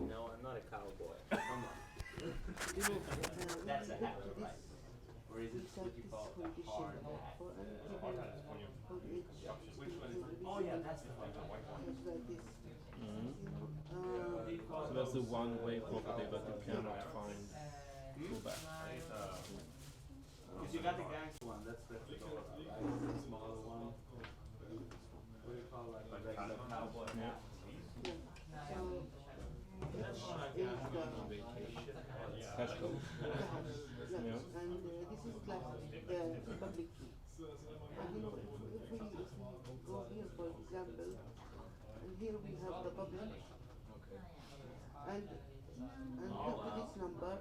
No, I'm not a cowboy. I'm not. That's a hat, right? Or is it what you call a hard hat? Which one is it? Oh yeah, that's the one, the white one. So that's the one-way property that you cannot find go back. Because you got the gangster one, that's the fedora, right? The smaller one. What do you call like a regular cowboy hat? Cash code. Yeah. And this is like the public key. And you know, if we go here, for example, and here we have the public, and look at this number,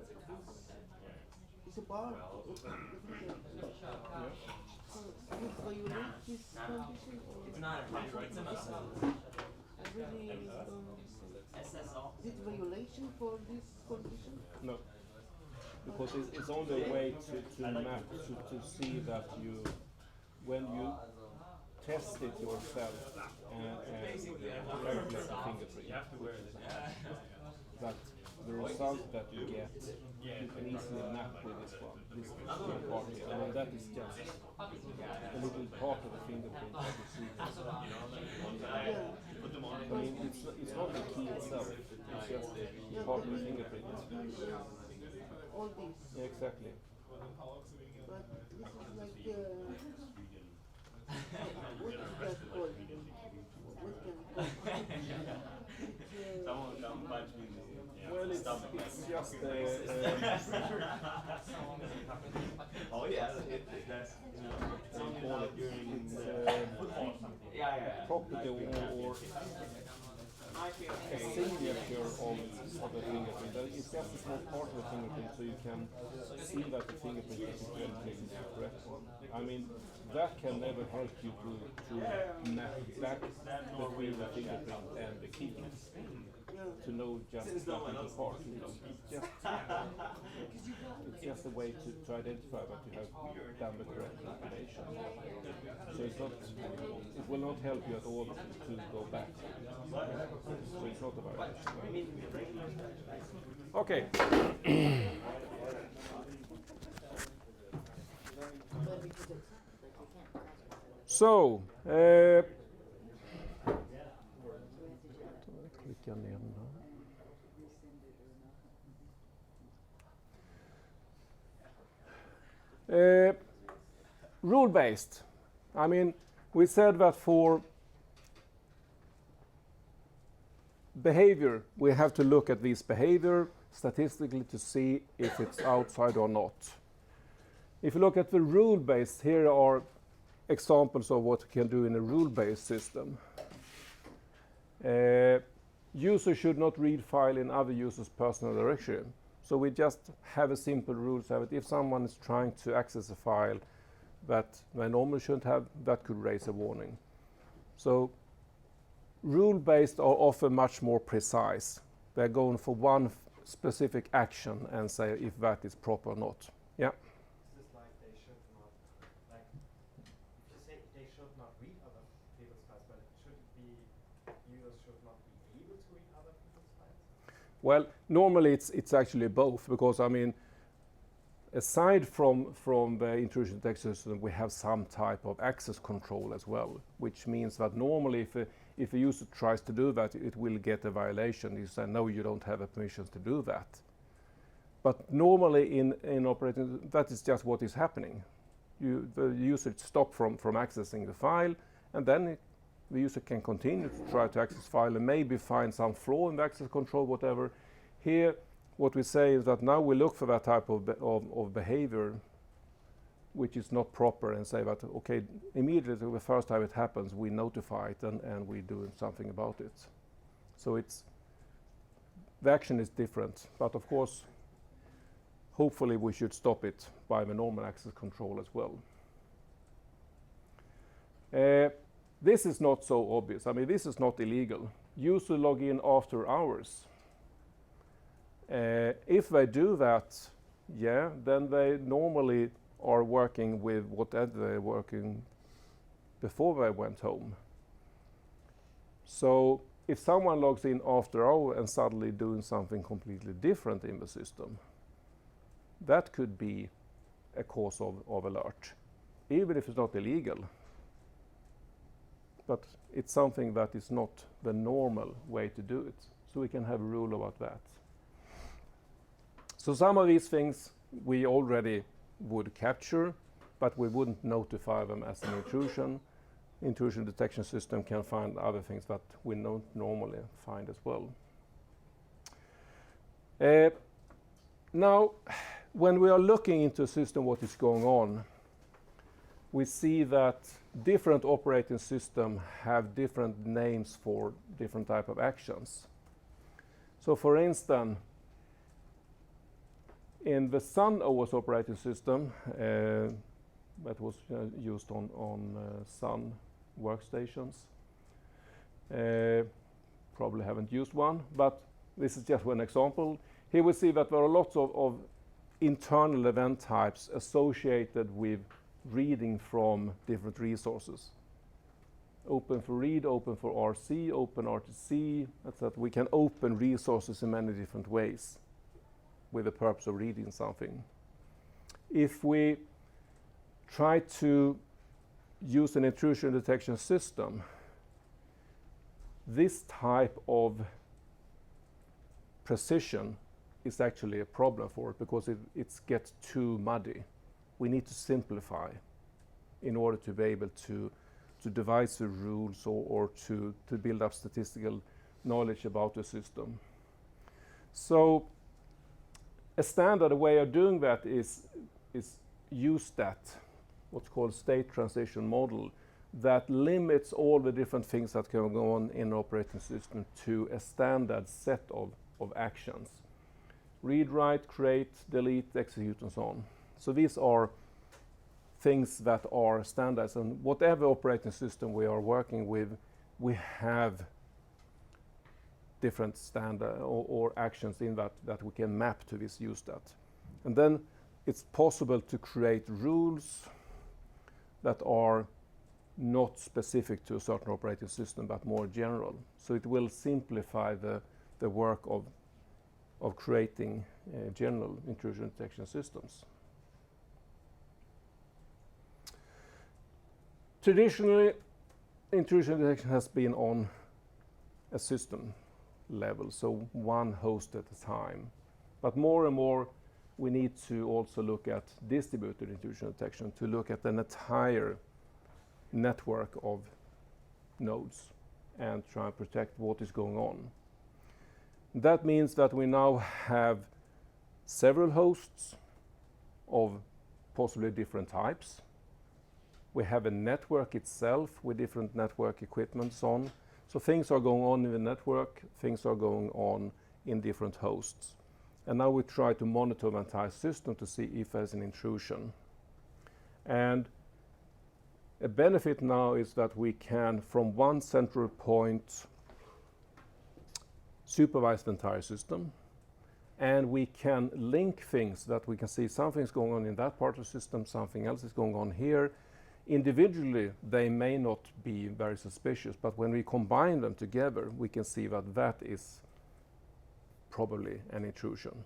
is a bar of the finger. So you violate this condition? Or It's not a hat, it's a muscle. I really don't understand. SSO. Is it violation for this condition? No, because it's only a way to map to see that you, when you test it yourself and calculate the fingerprint, You have to wear this. that the result that you get, you can easily map with this one, this part here. I mean, that is just a little part of the fingerprint that you see. I mean, it's not the key itself, it's just part of the fingerprint. All these. Yeah, exactly. But this is like, what is that called? What can we call it? Someone come punch me in Well, the it's stomach. just Oh yeah, that's, you know, it's only call now it, during it's football. Yeah. property or Might be a okay. signature of the fingerprint. It's just a small part of the fingerprint, so you can see that the fingerprint is the correct one. I mean, that can never help you to map back between the fingerprint and the key. to know just Since no one that else apart. knows. It's just a way to identify that you have done the correct calculation. So it's not, it will not help you at all to go back. So it's not a violation. Okay. So, klicka ner den där. Rule-based. I mean, we said that for behavior, we have to look at this behavior statistically to see if it's outside or not. If you look at the rule-based, here are examples of what we can do in a rule-based system. User should not read file in other users' personal directory. So we just have a simple rule so that if someone is trying to access a file that they normally shouldn't have, that could raise a warning. So rule-based are often much more precise. They're going for one specific action and say if that is proper or not. Yeah. Is this like they should not, like, if you say they should not read other people's files, but should it be users should not be able to read other people's files? Well, normally it's actually both, because I mean, aside from the intrusion detection system, we have some type of access control as well, which means that normally if a user tries to do that, it will get a violation. You say, no, you don't have the permissions to do that. But normally in operating, that is just what is happening. The user stops from accessing the file, and then the user can continue to try to access file and maybe find some flaw in the access control, whatever. Here, what we say is that now we look for that type of behavior which is not proper and say that, okay, immediately the first time it happens, we notify it and we do something about it. So the action is different, but of course, hopefully we should stop it by the normal access control as well. This is not so obvious. I mean, this is not illegal. User log in after hours. If they do that, yeah, then they normally are working with whatever they're working before they went home. So if someone logs in after hours and suddenly doing something completely different in the system, that could be a cause of alert, even if it's not illegal. But it's something that is not the normal way to do it. So we can have a rule about that. So some of these things we already would capture, but we wouldn't notify them as an intrusion. Intrusion detection system can find other things that we don't normally find as well. Now, when we are looking into a system, what is going on, we see that different operating systems have different names for different type of actions. So for instance, in the Sun OS operating system that was used on Sun workstations, probably haven't used one, but this is just one example. Here we see that there are lots of internal event types associated with reading from different resources. Open for read, open for RC, open RTC, etc. We can open resources in many different ways with the purpose of reading something. If we try to use an intrusion detection system, this type of precision is actually a problem for it because it gets too muddy. We need to simplify in order to be able to devise the rules or to build up statistical knowledge about the system. So a standard way of doing that is use that, what's called state transition model, that limits all the different things that can go on in an operating system to a standard set of actions. Read, write, create, delete, execute, and so on. So these are things that are standards, and whatever operating system we are working with, we have different standard or actions in that we can map to this use that. And then it's possible to create rules that are not specific to a certain operating system but more general. So it will simplify the work of creating general intrusion detection systems. Traditionally, intrusion detection has been on a system level, so one host at a time. But more and more, we need to also look at distributed intrusion detection to look at an entire network of nodes and try and protect what is going on. That means that we now have several hosts of possibly different types. We have a network itself with different network equipments on. So things are going on in the network, things are going on in different hosts. And now we try to monitor the entire system to see if there's an intrusion. And a benefit now is that we can, from one central point, supervise the entire system. And we can link things that we can see something's going on in that part of the system, something else is going on here. Individually, they may not be very suspicious, but when we combine them together, we can see that that is probably an intrusion.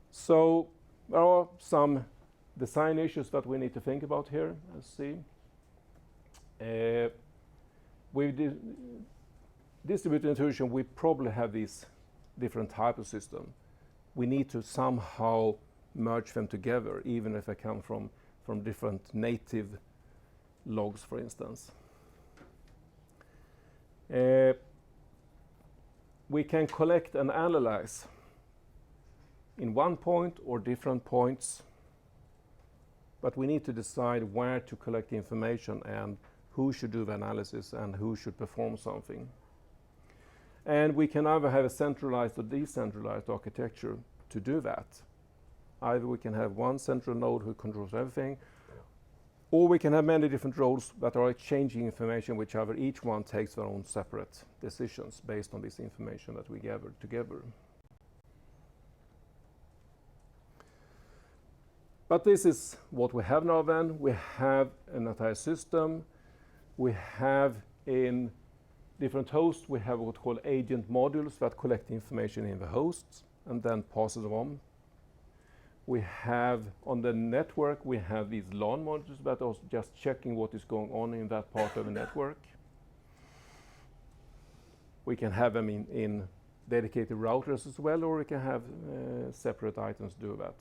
So there are some design issues that we need to think about here. Let's see. With distributed intrusion, we probably have these different types of system. We need to somehow merge them together, even if they come from different native logs, for instance. We can collect and analyze in one point or different points, but we need to decide where to collect the information and who should do the analysis and who should perform something. And we can either have a centralized or decentralized architecture to do that. Either we can have one central node who controls everything, or we can have many different roles that are exchanging information, whichever each one takes their own separate decisions based on this information that we gather together. But this is what we have now then. We have an entire system. We have in different hosts, we have what we call agent modules that collect information in the hosts and then pass it on. We have on the network, we have these LAN modules that are just checking what is going on in that part of the network. We can have them in dedicated routers as well, or we can have separate items do that.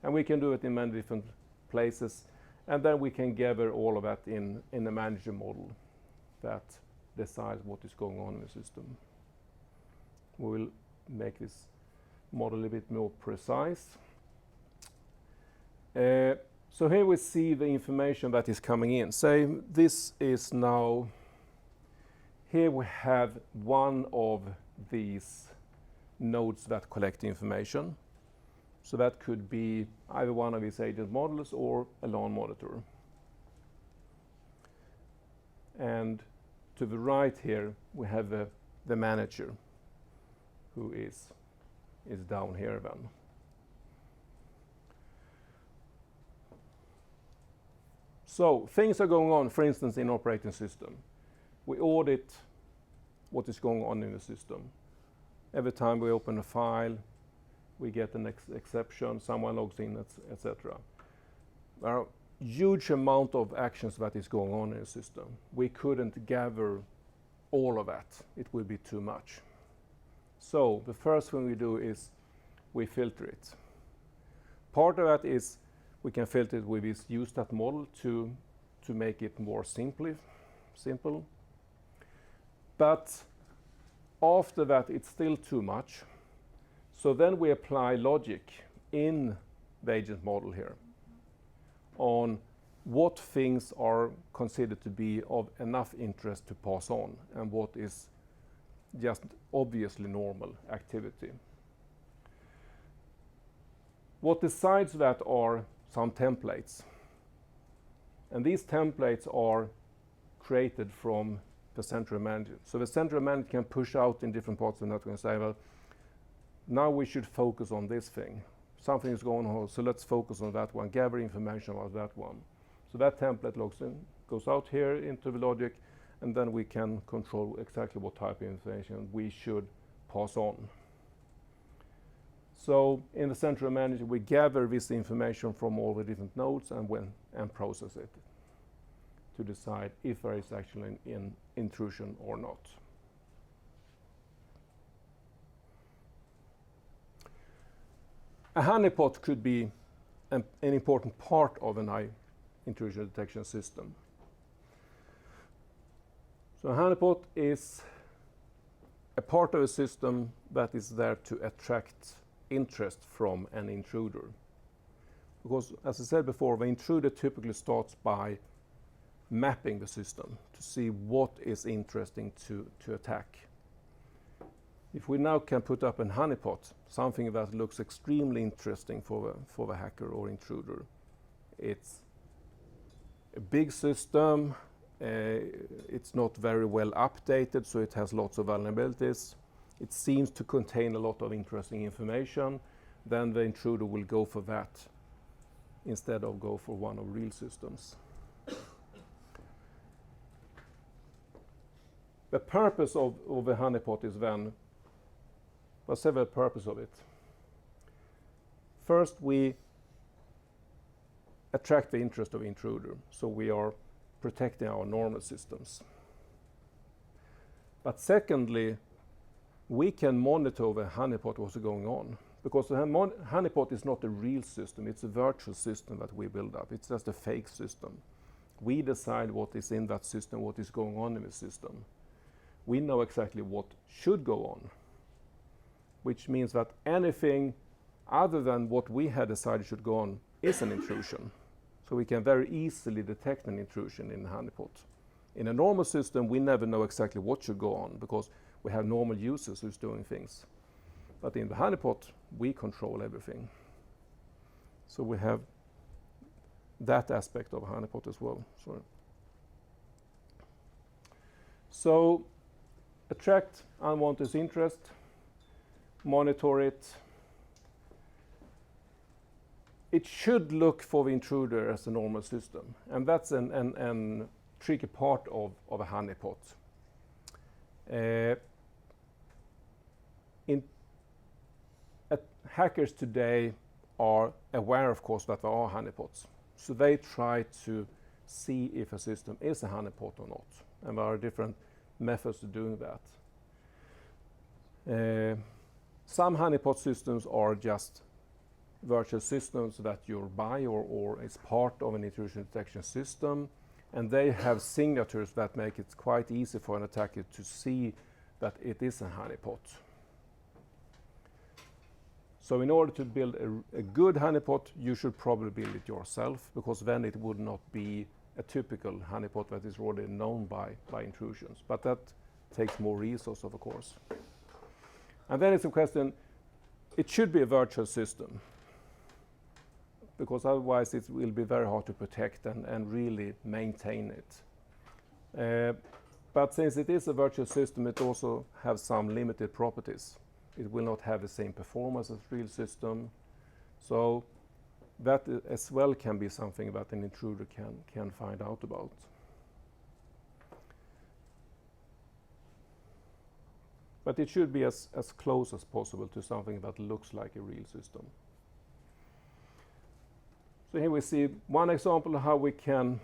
And we can do it in many different places. And then we can gather all of that in a manager model that decides what is going on in the system. We will make this model a bit more precise. So here we see the information that is coming in. Say this is now, here we have one of these nodes that collect information. So that could be either one of these agent models or a LAN monitor. And to the right here, we have the manager who is down here then. So things are going on, for instance, in operating system. We audit what is going on in the system. Every time we open a file, we get an exception, someone logs in, etc. There are a huge amount of actions that is going on in the system. We couldn't gather all of that. It would be too much. So the first thing we do is we filter it. Part of that is we can filter it with this use that model to make it more simple. But after that, it's still too much. So then we apply logic in the agent model here on what things are considered to be of enough interest to pass on and what is just obviously normal activity. What decides that are some templates. And these templates are created from the central manager. So the central manager can push out in different parts of the network and say, well, now we should focus on this thing. Something is going on, so let's focus on that one, gather information about that one. So that template logs in, goes out here into the logic, and then we can control exactly what type of information we should pass on. So in the central manager, we gather this information from all the different nodes and process it to decide if there is actually an intrusion or not. A honeypot could be an important part of an intrusion detection system. So a honeypot is a part of a system that is there to attract interest from an intruder. Because, as I said before, the intruder typically starts by mapping the system to see what is interesting to attack. If we now can put up a honeypot, something that looks extremely interesting for the hacker or intruder, it's a big system, it's not very well updated, so it has lots of vulnerabilities. It seems to contain a lot of interesting information, then the intruder will go for that instead of go for one of real systems. The purpose of the honeypot is then, well, several purposes of it. First, we attract the interest of the intruder, so we are protecting our normal systems. But secondly, we can monitor the honeypot what's going on, because the honeypot is not a real system, it's a virtual system that we build up. It's just a fake system. We decide what is in that system, what is going on in the system. We know exactly what should go on, which means that anything other than what we had decided should go on is an intrusion. So we can very easily detect an intrusion in a honeypot. In a normal system, we never know exactly what should go on because we have normal users who's doing things. But in the honeypot, we control everything. So we have that aspect of a honeypot as well. Sorry. So attract unwanted interest, monitor it. It should look for the intruder as a normal system, and that's an tricky part of a honeypot. Hackers today are aware, of course, that there are honeypots, so they try to see if a system is a honeypot or not, and there are different methods of doing that. Some honeypot systems are just virtual systems that you buy or is part of an intrusion detection system, and they have signatures that make it quite easy for an attacker to see that it is a honeypot. So in order to build a good honeypot, you should probably build it yourself, because then it would not be a typical honeypot that is already known by intrusions. But that takes more resources, of course. And then it's a question, it should be a virtual system, because otherwise it will be very hard to protect and really maintain it. But since it is a virtual system, it also has some limited properties. It will not have the same performance as a real system. So that as well can be something that an intruder can find out about. But it should be as close as possible to something that looks like a real system. So here we see one example of how we can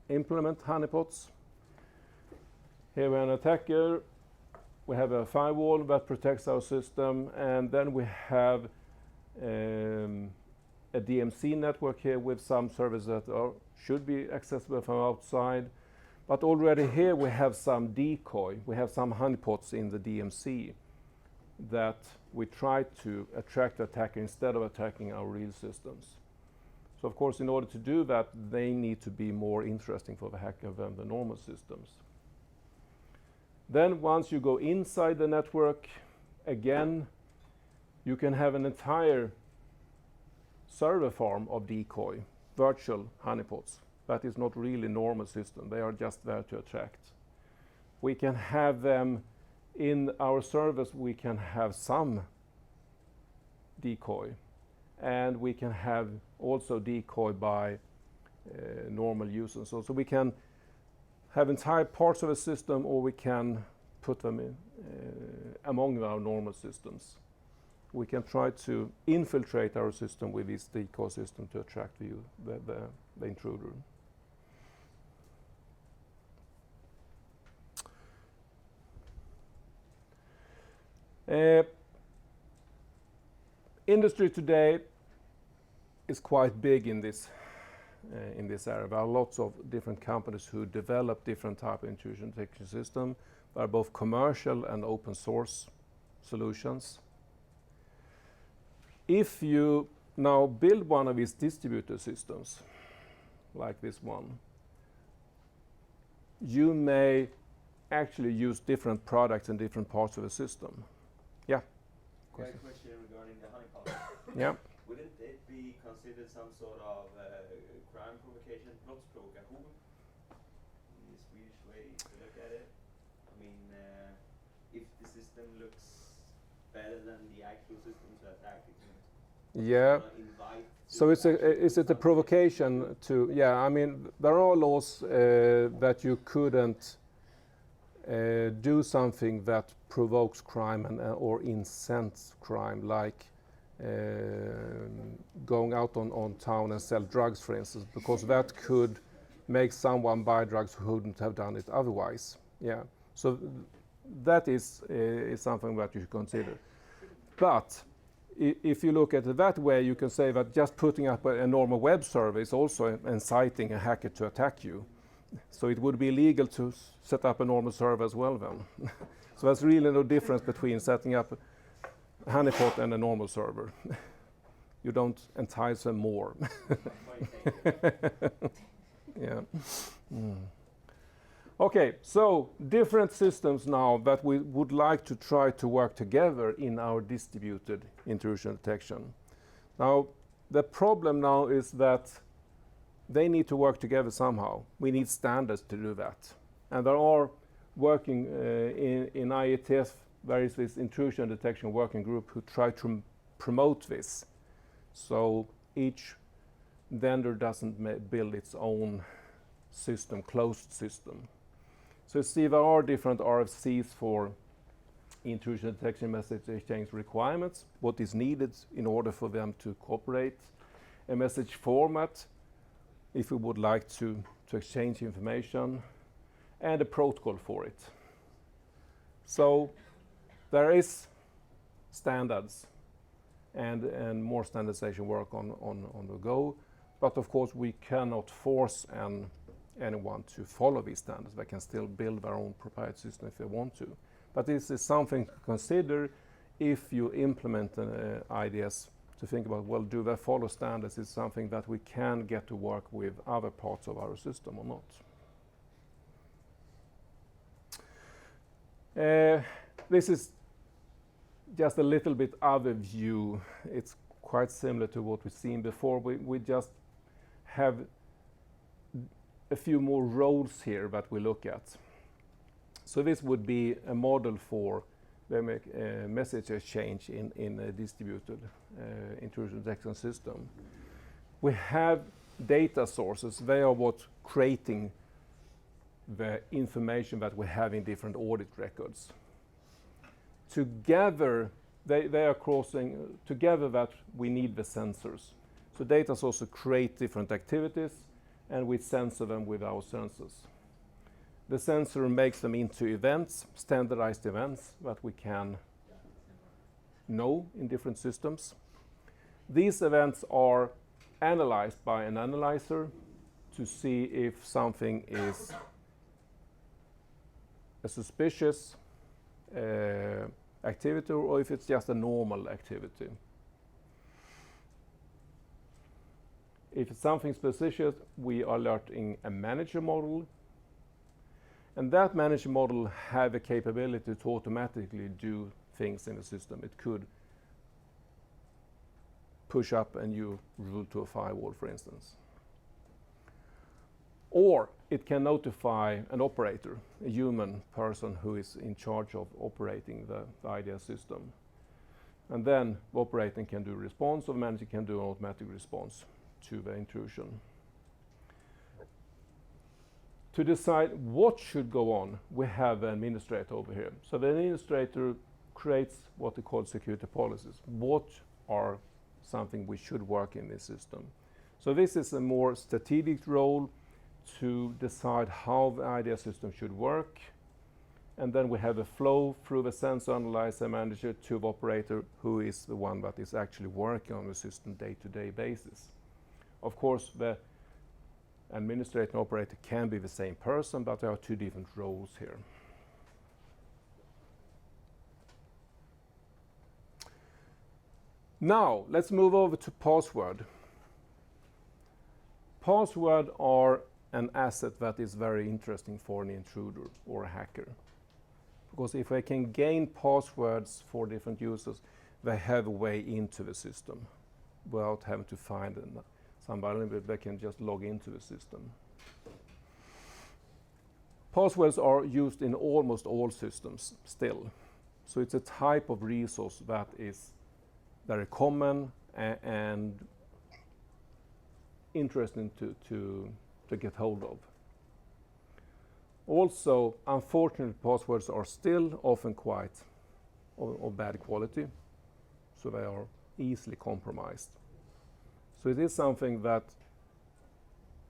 implement honeypots. Here we have an attacker. We have a firewall that protects our system, and then we have a DMZ network here with some servers that should be accessible from outside. But already here we have some decoy. We have some honeypots in the DMZ that we try to attract the attacker instead of attacking our real systems. So of course, in order to do that, they need to be more interesting for the hacker than the normal systems. Then once you go inside the network, again, you can have an entire server farm of decoy, virtual honeypots, but it's not really normal system. They are just there to attract. We can have them in our service. We can have some decoy, and we can have also decoy by normal users. So we can have entire parts of a system, or we can put them in among our normal systems. We can try to infiltrate our system with this decoy system to attract the intruder. Industry today is quite big in this area. There are lots of different companies who develop different type of intrusion detection system. There are both commercial and open source solutions. If you now build one of these distributed systems, like this one, you may actually use different products in different parts of the system. Yeah? Got a question regarding the honeypot. Yeah. Wouldn't it be considered some sort of crime provocation, brottsprovokation, in the Swedish way to look at it? I mean, if the system looks better than the actual system to attack, it can Yeah. invite. So is it a provocation to? Yeah, I mean, there are laws that you couldn't do something that provokes crime or incents crime, like going out on town and sell drugs, for instance, because that could make someone buy drugs who wouldn't have done it otherwise. Yeah, so that is something that you should consider. But if you look at it that way, you can say that just putting up a normal web server is also inciting a hacker to attack you. So it would be illegal to set up a normal server as well then. So there's really no difference between setting up a honeypot and a normal server. You don't entice them more. Yeah. Okay, so different systems now that we would like to try to work together in our distributed intrusion detection. Now, the problem now is that they need to work together somehow. We need standards to do that. And there are working in IETF, there is this intrusion detection working group who try to promote this. So each vendor doesn't build its own system, closed system. So you see there are different RFCs for intrusion detection message exchange requirements, what is needed in order for them to cooperate, a message format, if we would like to exchange information, and a protocol for it. So there is standards and more standardization work on the go, but of course we cannot force anyone to follow these standards. They can still build their own proprietary system if they want to. But this is something to consider if you implement IDS, to think about, well, do they follow standards? Is something that we can get to work with other parts of our system or not? This is just a little bit other view. It's quite similar to what we've seen before. We just have a few more roles here that we look at. So this would be a model for the message exchange in a distributed intrusion detection system. We have data sources. They are what's creating the information that we have in different audit records. Together, they are crossing together that we need the sensors. So data sources create different activities, and we censor them with our sensors. The sensor makes them into events, standardized events that we can know in different systems. These events are analyzed by an analyzer to see if something is a suspicious activity or if it's just a normal activity. If it's something suspicious, we are alerting a manager model, and that manager model have a capability to automatically do things in the system. It could push up a new rule to a firewall, for instance. Or it can notify an operator, a human person who is in charge of operating the IDS system. And then the operator can do response, or the manager can do an automatic response to the intrusion. To decide what should go on, we have an administrator over here. So the administrator creates what they call security policies. What are something we should work in this system? So this is a more strategic role to decide how the IDS system should work. And then we have a flow through the sensor analyzer manager to the operator, who is the one that is actually working on the system day-to-day basis. Of course, the administrator and operator can be the same person, but there are two different roles here. Now, let's move over to password. Password are an asset that is very interesting for an intruder or a hacker. Because if they can gain passwords for different users, they have a way into the system without having to find somebody, but they can just log into the system. Passwords are used in almost all systems still. So it's a type of resource that is very common and interesting to get hold of. Also, unfortunately, passwords are still often quite of bad quality, so they are easily compromised. So it is something that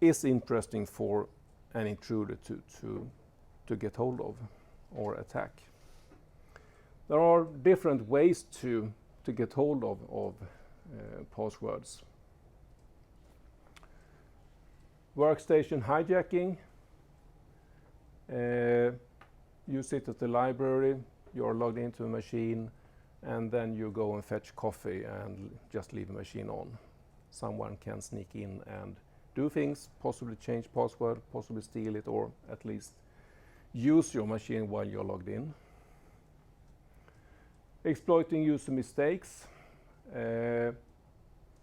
is interesting for an intruder to get hold of or attack. There are different ways to get hold of passwords. Workstation hijacking. You sit at the library, you're logged into a machine, and then you go and fetch coffee and just leave the machine on. Someone can sneak in and do things, possibly change password, possibly steal it, or at least use your machine while you're logged in. Exploiting user mistakes.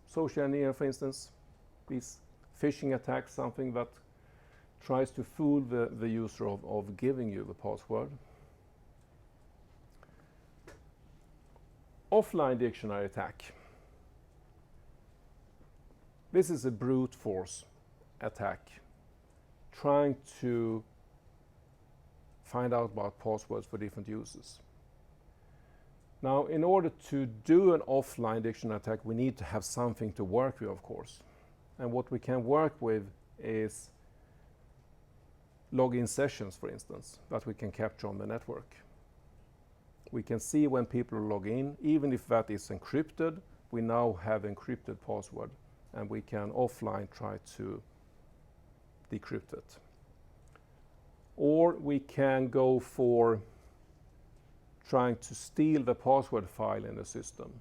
Social engineering, for instance, these phishing attacks, something that tries to fool the user of giving you the password. Offline dictionary attack. This is a brute force attack, trying to find out about passwords for different users. Now, in order to do an offline dictionary attack, we need to have something to work with, of course. And what we can work with is login sessions, for instance, that we can capture on the network. We can see when people log in, even if that is encrypted, we now have encrypted password, and we can offline try to decrypt it. Or we can go for trying to steal the password file in the system,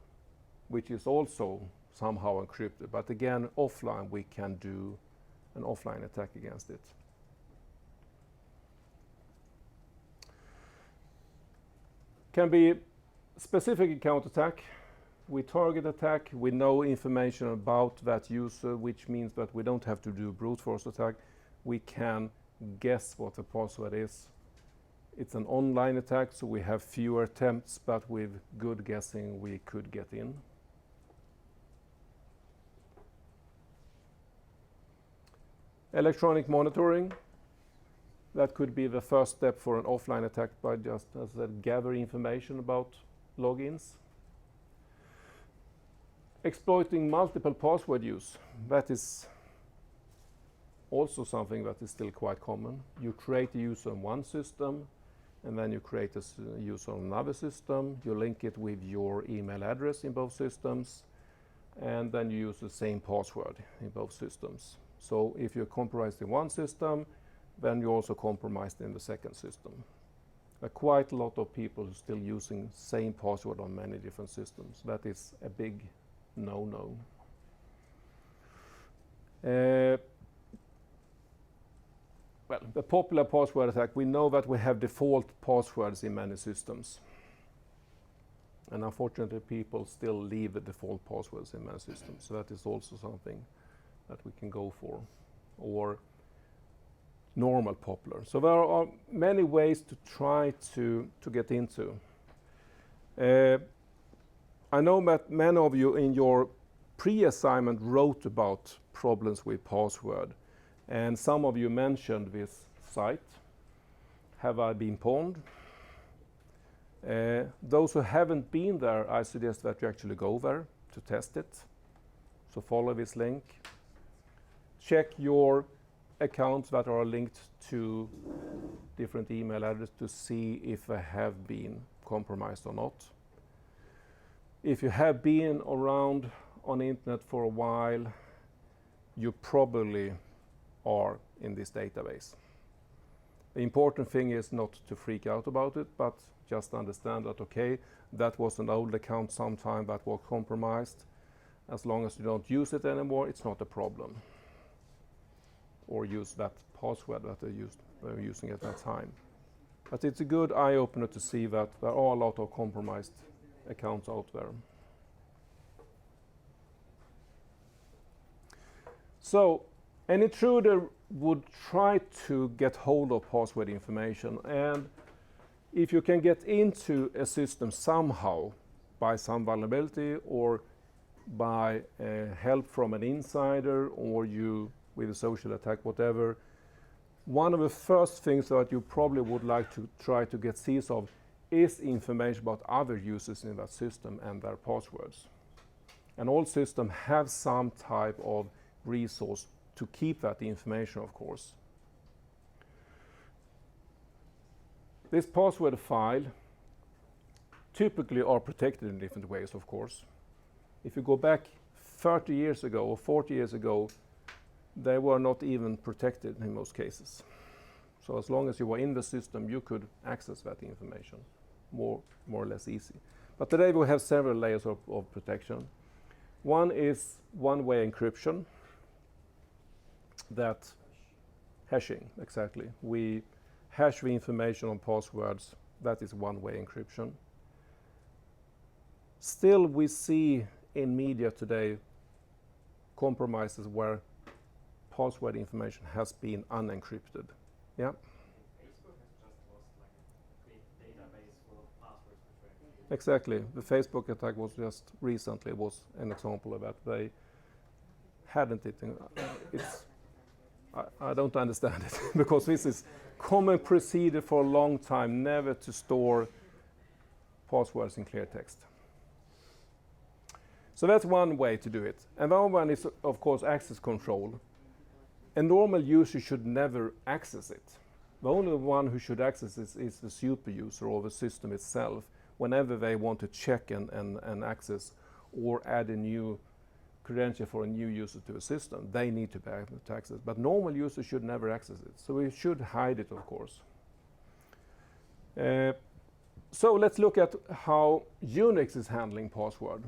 which is also somehow encrypted. But again, offline we can do an offline attack against it. Can be specific account attack. We target attack, we know information about that user, which means that we don't have to do brute force attack. We can guess what the password is. It's an online attack, so we have fewer attempts, but with good guessing we could get in. Electronic monitoring. That could be the first step for an offline attack by just, as I said, gather information about logins. Exploiting multiple password use. That is also something that is still quite common. You create a user on one system, and then you create a user on another system. You link it with your email address in both systems, and then you use the same password in both systems. So if you're compromised in one system, then you're also compromised in the second system. There are quite a lot of people who are still using same password on many different systems. That is a big no-no. Well, the popular password attack, we know that we have default passwords in many systems. And unfortunately, people still leave the default passwords in many systems. So that is also something that we can go for. Or normal popular. So there are many ways to try to get into. I know that many of you in your pre-assignment wrote about problems with password, and some of you mentioned this site, Have I Been Pwned? Those who haven't been there, I suggest that you actually go there to test it. So follow this link. Check your accounts that are linked to different email addresses to see if they have been compromised or not. If you have been around on the internet for a while, you probably are in this database. The important thing is not to freak out about it, but just understand that, okay, that was an old account sometime that was compromised. As long as you don't use it anymore, it's not a problem. Or use that password that they were using at that time. But it's a good eye-opener to see that there are a lot of compromised accounts out there. So an intruder would try to get hold of password information, and if you can get into a system somehow by some vulnerability or by help from an insider or you with a social attack, whatever, one of the first things that you probably would like to try to get seize of is information about other users in that system and their passwords. And all systems have some type of resource to keep that information, of course. This password file typically are protected in different ways, of course. If you go back 30 years ago or 40 years ago, they were not even protected in most cases. So as long as you were in the system, you could access that information more or less easy. But today we have several layers of protection. One is one-way encryption. That hashing, exactly. We hash the information on passwords. That is one-way encryption. Still, we see in media today compromises where password information has been unencrypted. Yeah. Facebook has just lost like a big database full of passwords which were encrypted. Exactly. The Facebook attack was just recently was an example of that. They hadn't it. I don't understand it because this is common procedure for a long time, never to store passwords in clear text. So that's one way to do it. And the other one is, of course, access control. A normal user should never access it. The only one who should access it is the super user or the system itself whenever they want to check and access or add a new credential for a new user to a system. They need to be able to access it. But normal users should never access it. So we should hide it, of course. So let's look at how Unix is handling password.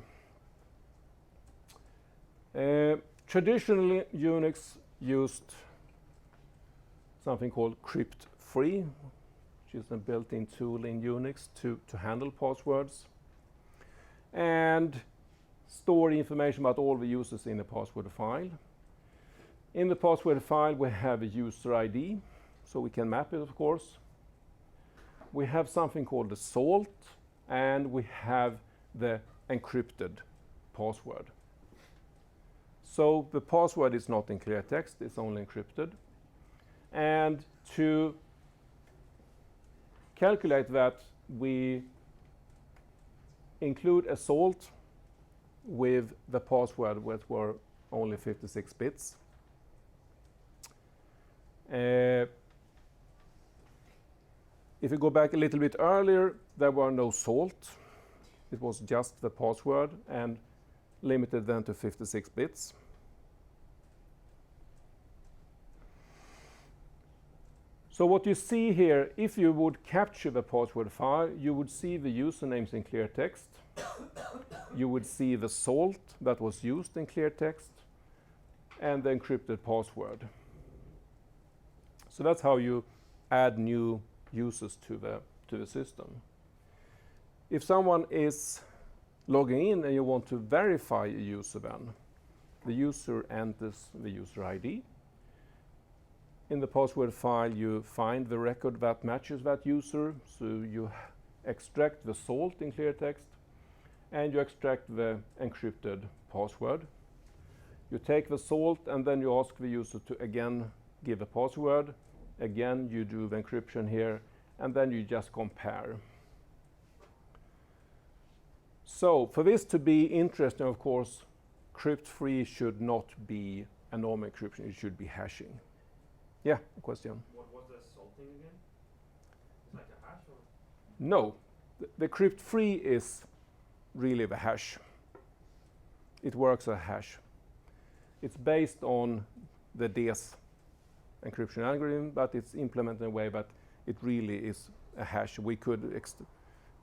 Traditionally, Unix used something called crypt-free, which is a built-in tool in Unix to handle passwords and store information about all the users in the password file. In the password file, we have a user ID, so we can map it, of course. We have something called the salt, and we have the encrypted password. So the password is not in clear text, it's only encrypted. And to calculate that, we include a salt with the password, which were only 56 bits. If you go back a little bit earlier, there were no salt. It was just the password and limited then to 56 bits. So what you see here, if you would capture the password file, you would see the usernames in clear text. You would see the salt that was used in clear text and the encrypted password. So that's how you add new users to the system. If someone is logging in and you want to verify a user then, the user enters the user ID. in the password file you find the record that matches that user, so you extract the salt in clear text and you extract the encrypted password. You take the salt and then you ask the user to again give a password. Again you do the encryption here and then you just compare. So for this to be interesting, of course, crypt-free should not be a normal encryption, it should be hashing. Yeah, a question? What was the salting again? It's like a hash or? No, the crypt-free is really the hash. It works as a hash. It's based on the DES encryption algorithm, but it's implemented in a way that it really is a hash. We could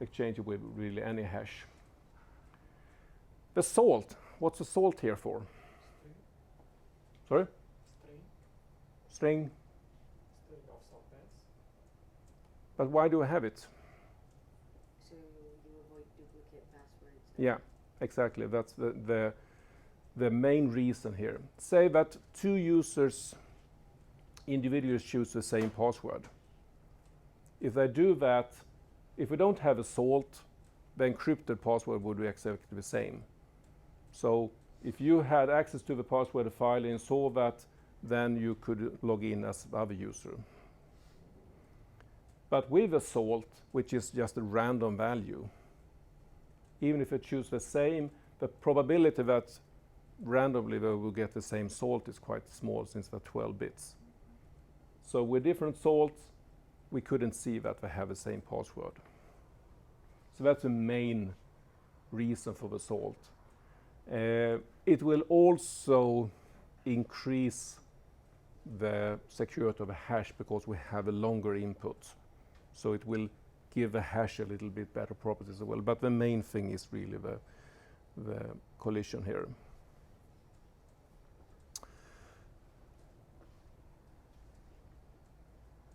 exchange it with really any hash. The salt, what's the salt here for? Sorry? String. String of salt pens. But why do I have it? So you avoid duplicate passwords. Yeah, exactly. That's the main reason here. Say that two users individually choose the same password. If they do that, if we don't have a salt, the encrypted password would be exactly the same. So if you had access to the password file and saw that, then you could log in as the other user. But with a salt, which is just a random value, even if you choose the same, the probability that randomly they will get the same salt is quite small since they're 12 bits. So with different salts, we couldn't see that they have the same password. So that's the main reason for the salt. It will also increase the security of a hash because we have a longer input. So it will give the hash a little bit better properties as well. But the main thing is really the collision here.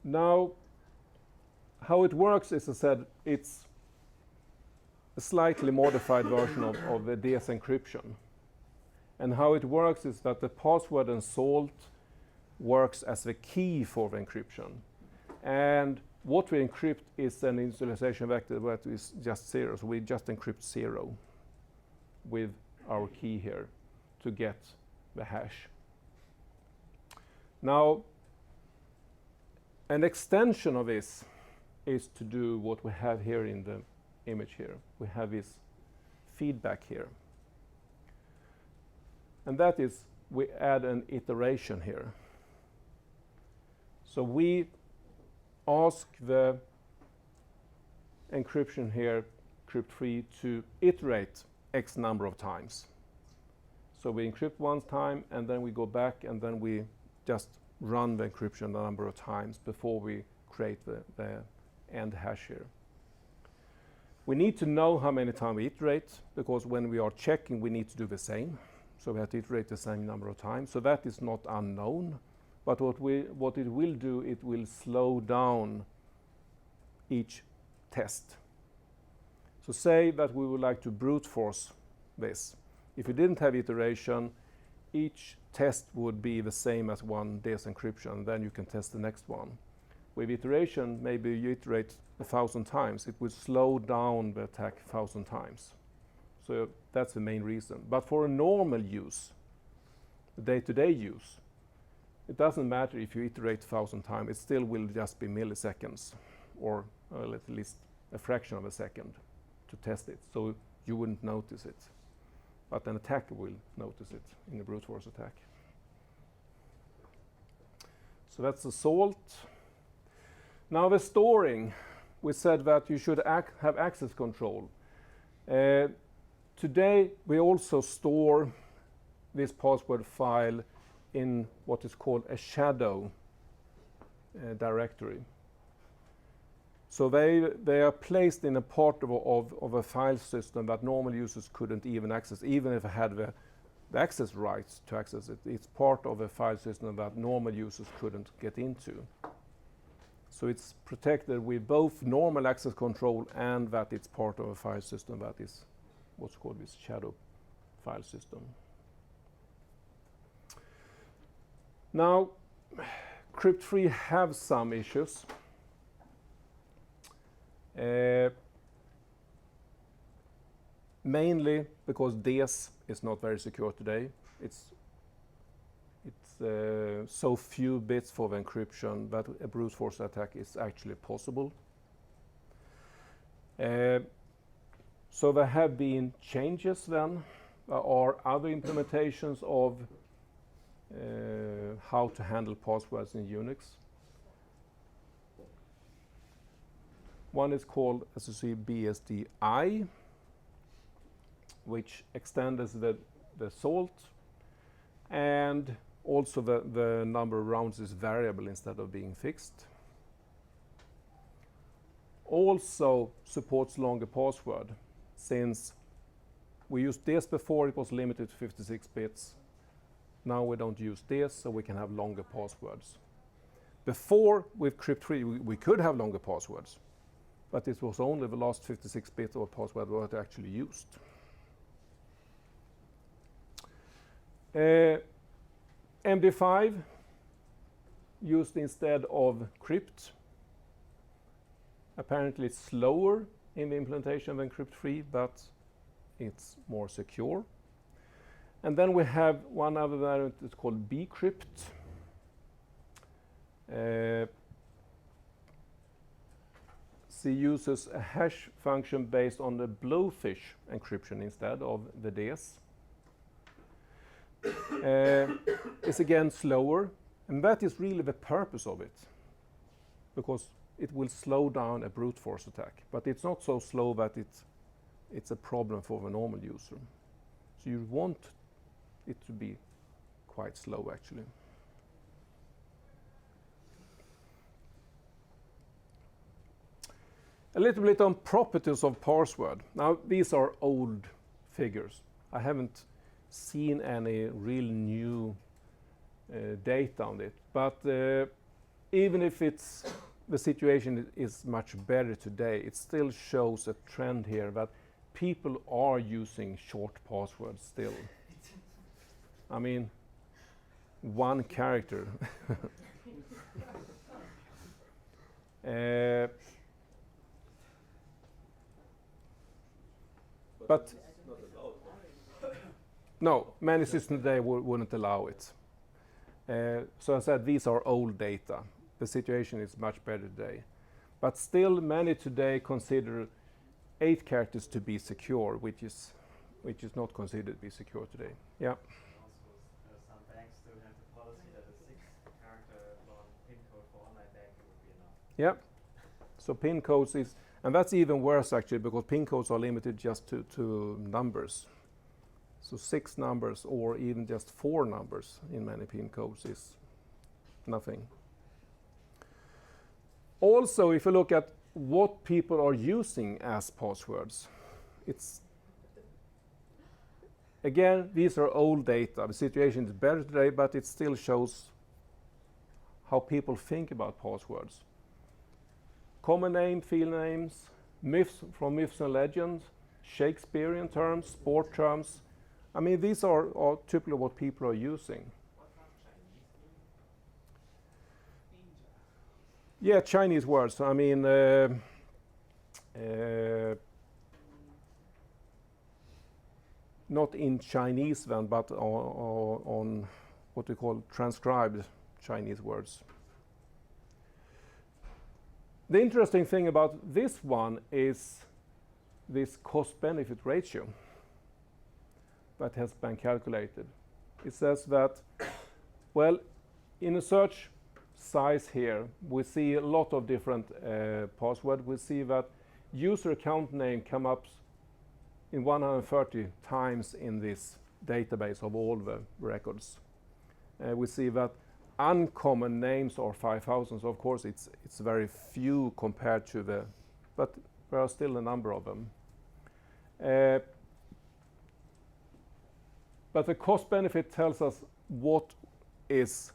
Now, how it works is, as I said, it's a slightly modified version of the DES encryption. And how it works is that the password and salt works as the key for the encryption. And what we encrypt is an initialization vector that is just 0. So we just encrypt 0 with our key here to get the hash. Now, an extension of this is to do what we have here in the image here. We have this feedback here. And that is, we add an iteration here. So we ask the encryption here, crypt-free, to iterate X number of times. So we encrypt one time, and then we go back, and then we just run the encryption a number of times before we create the end hash here. We need to know how many times we iterate, because when we are checking, we need to do the same. So we have to iterate the same number of times. So that is not unknown. But what it will do, it will slow down each test. So say that we would like to brute force this. If we didn't have iteration, each test would be the same as one DES encryption. Then you can test the next one. With iteration, maybe you iterate 1,000 times. It will slow down the attack 1,000 times. So that's the main reason. But for a normal use, day-to-day use, it doesn't matter if you iterate 1,000 times. It still will just be milliseconds, or at least a fraction of a second to test it. So you wouldn't notice it. But an attacker will notice it in a brute force attack. So that's the salt. Now the storing. We said that you should have access control. Today we also store this password file in what is called a shadow directory. So they are placed in a part of a file system that normal users couldn't even access, even if they had the access rights to access it. It's part of a file system that normal users couldn't get into. So it's protected with both normal access control and that it's part of a file system that is what's called this shadow file system. Now, crypt3 have some issues. Mainly because DS is not very secure today. It's so few bits for the encryption that a brute force attack is actually possible. So there have been changes then. There are other implementations of how to handle passwords in Unix. One is called, as you see, BSDI, which extends the salt, and also the number of rounds is variable instead of being fixed. Also supports longer password, since we used this before, it was limited to 56 bits. Now we don't use this, so we can have longer passwords. Before, with crypt3, we could have longer passwords, but it was only the last 56 bits of password that actually used. MD5 used instead of crypt. Apparently it's slower in the implementation than crypt3, but it's more secure. And then we have one other variant, it's called bcrypt. C uses a hash function based on the blowfish encryption instead of the DS. It's again slower, and that is really the purpose of it, because it will slow down a brute force attack, but it's not so slow that it's a problem for the normal user. So you want it to be quite slow, actually. A little bit on properties of password. Now, these are old figures. I haven't seen any real new data on it, but even if the situation is much better today, it still shows a trend here that people are using short passwords still. I mean, one character. But not allowed. no, many systems today wouldn't allow it. So I said these are old data. The situation is much better today. But still, many today consider 8 characters to be secure, which is not considered to be secure today. Yeah. Also, some banks still have the policy that a 6-character long PIN code for online banking would be enough. Yeah. So PIN codes is, and that's even worse actually, because PIN codes are limited just to numbers. So 6 numbers or even just 4 numbers in many PIN codes is nothing. Also, if you look at what people are using as passwords, it's again, these are old data. The situation is better today, but it still shows how people think about passwords. Common name, field names, myths from myths and legends, Shakespearean terms, sport terms. I mean, these are typically what people are using. What about Chinese? Yeah, Chinese words. I mean, not in Chinese then, but on what we call transcribed Chinese words. The interesting thing about this one is this cost-benefit ratio that has been calculated. It says that, well, in a search size here, we see a lot of different passwords. We see that user account name comes up in 130 times in this database of all the records. We see that uncommon names are 5,000. So of course, it's very few compared to the, but there are still a number of them. But the cost benefit tells us what is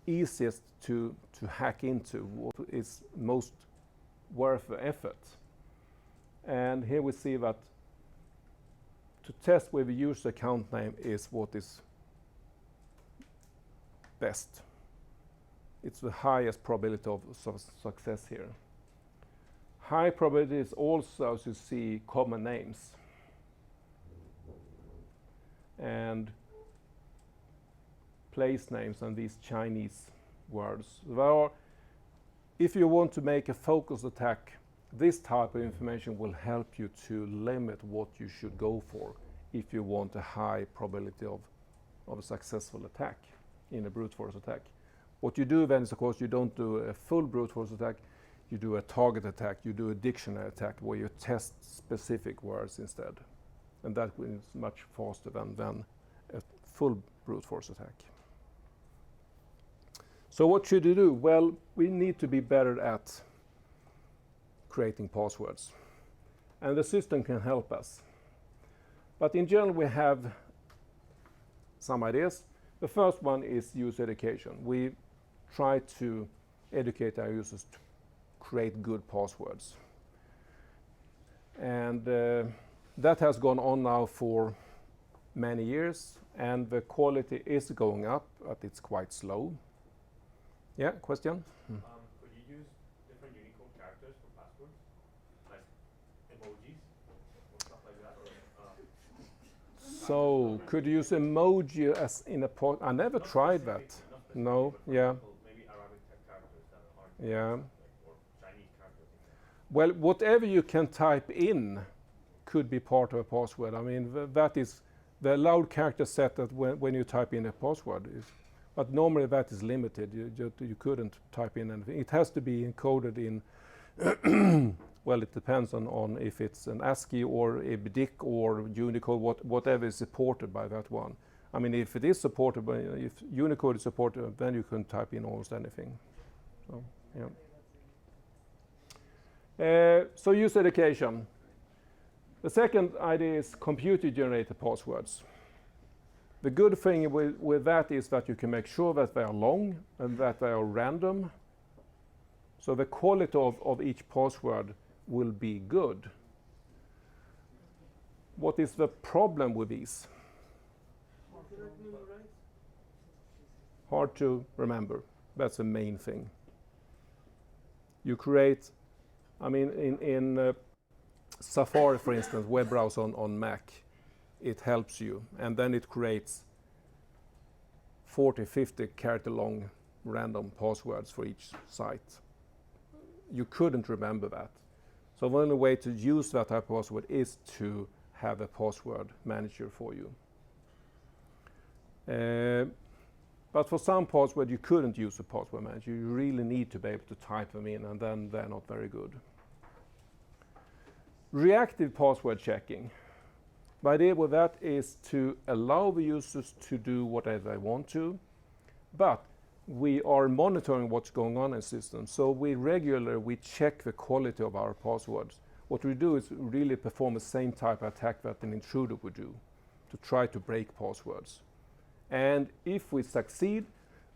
easiest to hack into, what is most worth the effort. And here we see that to test with the user account name is what is best. it's the highest probability of success here. High probability is also, as you see, common names. And place names and these Chinese words. If you want to make a focused attack, this type of information will help you to limit what you should go for if you want a high probability of a successful attack in a brute force attack. What you do then is, of course, you don't do a full brute force attack, you do a target attack, you do a dictionary attack where you test specific words instead. And that is much faster than a full brute force attack. So what should you do? Well, we need to be better at creating passwords. And the system can help us. But in general, we have some ideas. The first one is user education. We try to educate our users to create good passwords. And that has gone on now for many years, and the quality is going up, but it's quite slow. Yeah, question? Could you use different Unicode characters for passwords, like emojis or stuff like that? Or, So, could you use emoji as in a I never tried that. No, yeah. Maybe Arabic characters that are hard Yeah. or Chinese characters. Well, whatever you can type in could be part of a password. I mean, that is the allowed character set that when you type in a password. But normally that is limited. You couldn't type in anything. It has to be encoded in, well, it depends on if it's an ASCII or a BDIC or Unicode, whatever is supported by that one. I mean, if it is supported by, if Unicode is supported, then you can type in almost anything. So, yeah. So user education. The second idea is computer-generated passwords. The good thing with that is that you can make sure that they are long and that they are random. So the quality of each password will be good. What is the problem with these? Hard to remember. That's the main thing. You create, I mean, in Safari, for instance, web browser on Mac, it helps you, and then it creates 40, 50 character long random passwords for each site. You couldn't remember that. So the only way to use that type of password is to have a password manager for you. But for some passwords you couldn't use a password manager. You really need to be able to type them in, and then they're not very good. Reactive password checking. The idea with that is to allow the users to do whatever they want to, but we are monitoring what's going on in the system. So we check the quality of our passwords. What we do is really perform the same type of attack that an intruder would do, to try to break passwords. And if we succeed,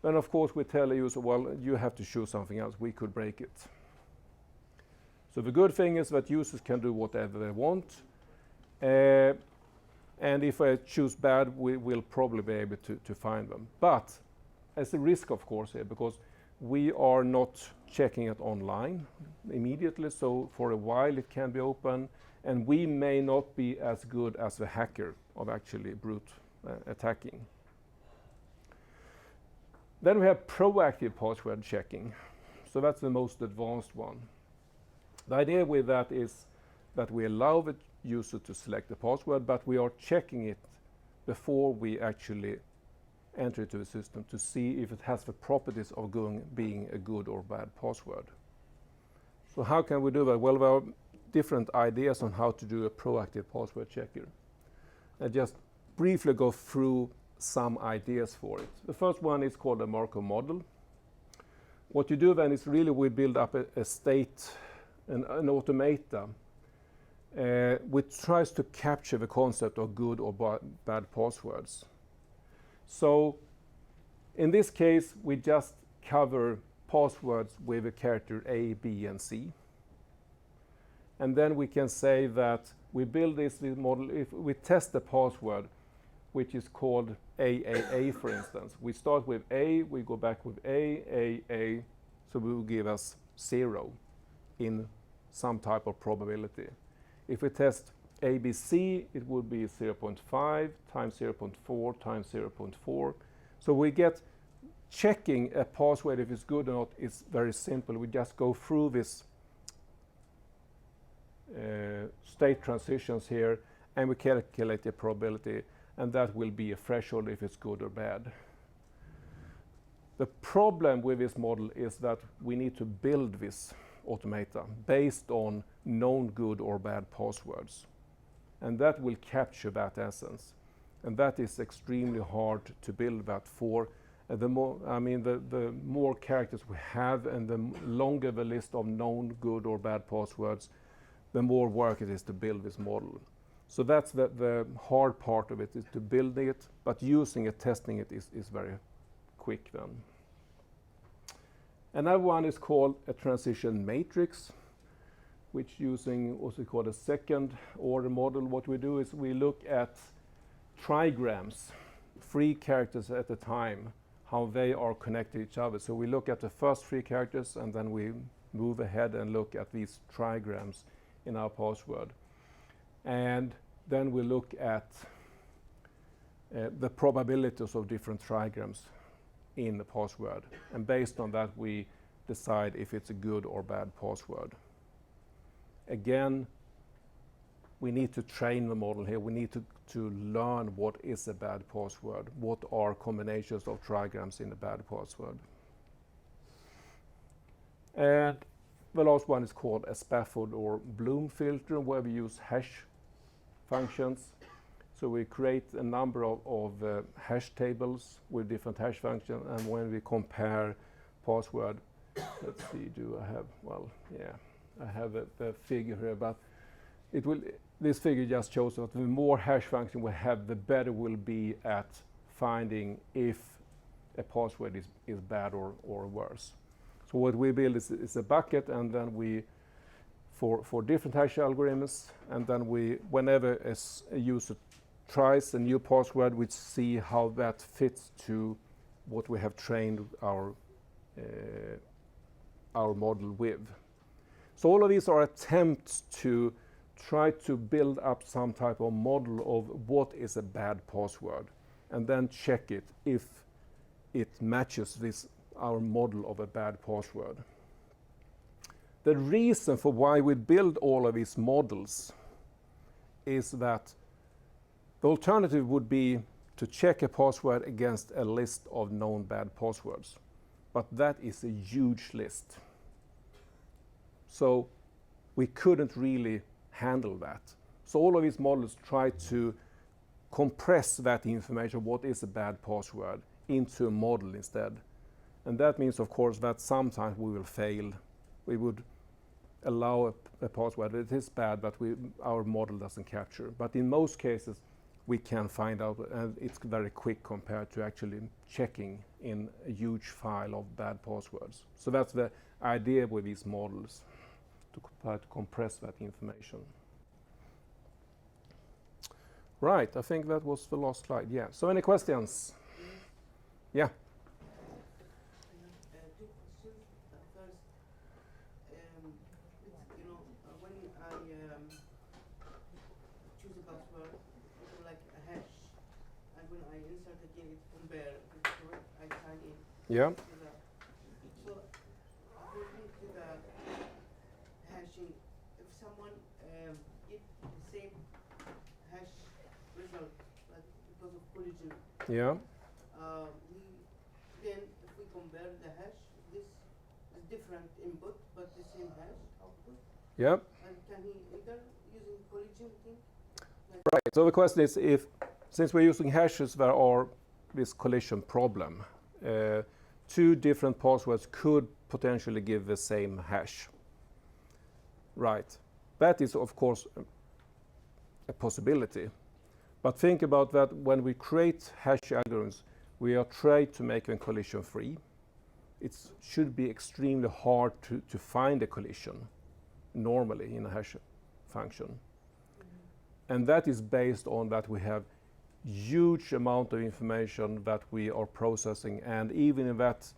then of course we tell the user, well, you have to choose something else, we could break it. So the good thing is that users can do whatever they want. And if I choose bad, we will probably be able to find them. But as a risk, of course, here, because we are not checking it online immediately, so for a while it can be open, and we may not be as good as the hacker of actually brute attacking. Then we have proactive password checking. So that's the most advanced one. The idea with that is that we allow the user to select the password, but we are checking it before we actually enter it to the system to see if it has the properties of being a good or bad password. So how can we do that? Well, there are different ideas on how to do a proactive password checker. I just briefly go through some ideas for it. The first one is called a Markov model. What you do then is really we build up a state, an automata, which tries to capture the concept of good or bad passwords. So in this case, we just cover passwords with a character A, B, and C. And then we can say that we build this model, if we test the password, which is called AAA, for instance. We start with A, we go back with A, so it will give us 0 in some type of probability. If we test ABC, it would be 0.5 times 0.4 times 0.4. So we get checking a password if it's good or not is very simple. We just go through this state transitions here, and we calculate the probability, and that will be a threshold if it's good or bad. The problem with this model is that we need to build this automata based on known good or bad passwords, and that will capture that essence, and that is extremely hard to build that for. The more characters we have and the longer the list of known good or bad passwords, the more work it is to build this model. So that's the hard part of it, is to build it, but using it, testing it is very quick then. Another one is called a transition matrix, which using also called a second order model. What we do is we look at trigrams, 3 characters at a time, how they are connected to each other. So we look at the first 3 characters, and then we move ahead and look at these trigrams in our password. And then we look at the probabilities of different trigrams in the password. And based on that, we decide if it's a good or bad password. Again, we need to train the model here. We need to learn what is a bad password, what are combinations of trigrams in a bad password. And the last one is called a Spafford or Bloom filter, where we use hash functions. So we create a number of hash tables with different hash functions, and when we compare password, let's see, do I have, well, yeah, I have the figure here, but it will, this figure just shows that the more hash function we have, the better we'll be at finding if a password is bad or worse. So what we build is a bucket, and then we, for different hash algorithms, and then we, whenever a user tries a new password, we see how that fits to what we have trained our model with. So all of these are attempts to try to build up some type of model of what is a bad password, and then check it if it matches our model of a bad password. The reason for why we build all of these models is that the alternative would be to check a password against a list of known bad passwords, but that is a huge list. So we couldn't really handle that. So all of these models try to compress that information, what is a bad password, into a model instead. And that means, of course, that sometimes we will fail. We would allow a password that is bad, but our model doesn't capture. But in most cases, we can find out, and it's very quick compared to actually checking in a huge file of bad passwords. So that's the idea with these models, to try to compress that information. Right, I think that was the last slide. Yeah, so any questions? Yeah. Two questions. First, when I choose a password, it's like a hash, and when I insert again, it compare. Is it correct? I sign in. Yeah. So according to the hashing, if someone get the same hash result, like because of collision, Yeah. then if we compare the hash, this is different input but the same hash output. Yep. And can he enter using collision thing? Right. So the question is, if since we're using hashes, there are this collision problem. 2 different passwords could potentially give the same hash. Right. That is, of course, a possibility. But think about that when we create hash algorithms, we are trying to make them collision free. It should be extremely hard to find a collision normally in a hash function. And that is based on that we have huge amount of information that we are processing, and even in that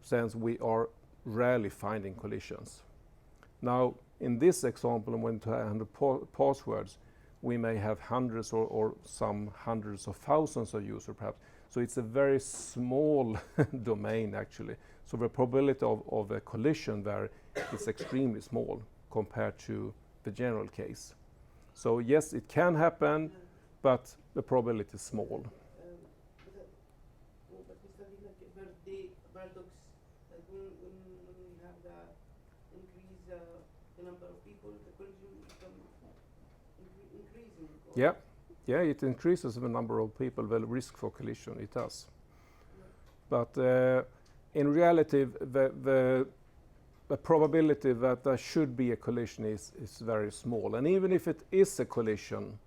sense we are rarely finding collisions. Now in this example, when to handle passwords, we may have hundreds or some hundreds of thousands of users perhaps. So it's a very small domain actually. So the probability of a collision there is extremely small compared to the general case. So yes, it can happen, but the probability is small. But it's something like a birthday paradox, that when we have the increase the number of people, the collision become increasing. Yeah, yeah, it increases the number of people, the risk for collision, it does. But in reality, the probability that there should be a collision is very small. And even if it is a collision,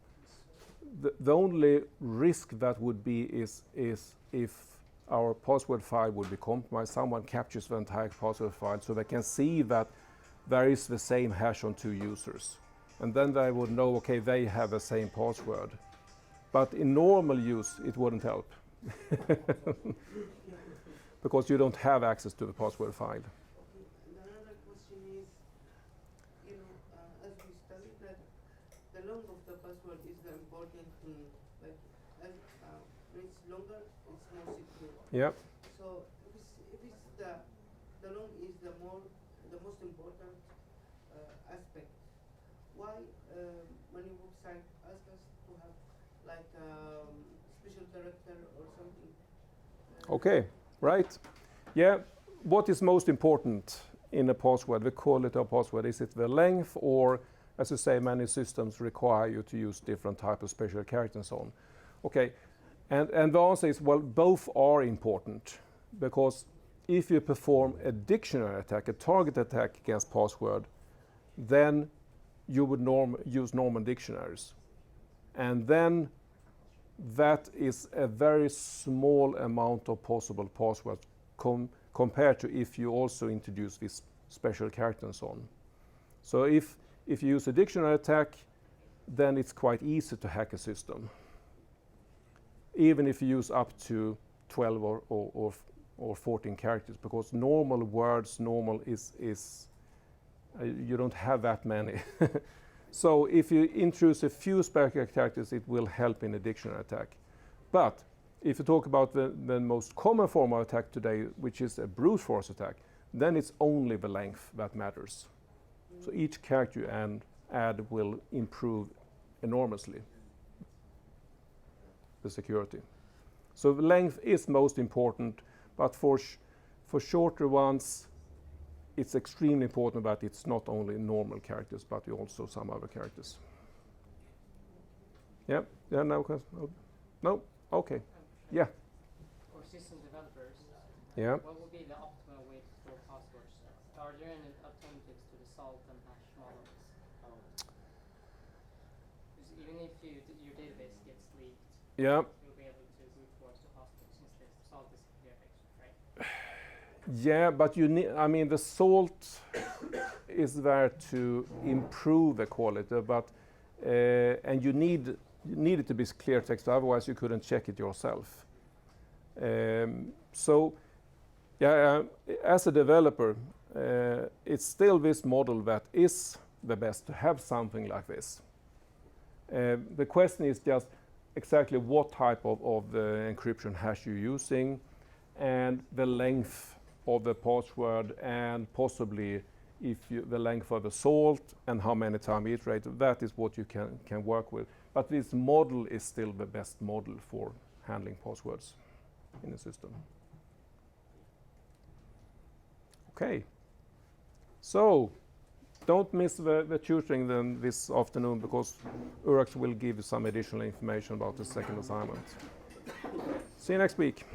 the only risk that would be is if our password file would be compromised, someone captures the entire password file so they can see that there is the same hash on two users. And then they would know, okay, they have the same password. But in normal use, it wouldn't help. Because you don't have access to the password file. Okay. And another question is, you know, as we studied that the length of the password is the important thing. Like, as when it's longer, it's more secure. Yeah. So if it's the long is the most important aspect. Why many websites ask us to have like special character or something? Okay, right. Yeah, what is most important in a password? We call it a password. Is it the length, or, as you say, many systems require you to use different type of special characters and so on? Okay, and the answer is, well, both are important, because if you perform a dictionary attack, a target attack against password, then you would use normal dictionaries. And then that is a very small amount of possible passwords compared to if you also introduce this special character and so on. So if you use a dictionary attack, then it's quite easy to hack a system, even if you use up to 12 or 14 characters, because normal words, you don't have that many. So if you introduce a few special characters, it will help in a dictionary attack. But if you talk about the most common form of attack today, which is a brute force attack, then it's only the length that matters. So each character you add will improve enormously the security. So the length is most important, but for shorter ones, it's extremely important that it's not only normal characters, but also some other characters. Yeah, yeah, no question? No? Okay. Yeah. For system developers, Yeah. what would be the optimal way to store passwords? Are there any alternatives to the salt and hash models? Because even if your database gets leaked, Yeah. you'll be able to brute force the password since the salt is clear text, right? Yeah, but you need, I mean, the salt is there to improve the quality, but and you need it to be clear text, otherwise you couldn't check it yourself. So, yeah, as a developer, it's still this model that is the best, to have something like this. The question is just exactly what type of encryption hash you're using, and the length of the password, and possibly the length of the salt and how many times iterated. That is what you can work with. But this model is still the best model for handling passwords in the system. Okay. So don't miss the tutoring then this afternoon, because Urax will give you some additional information about the second assignment. See you next week.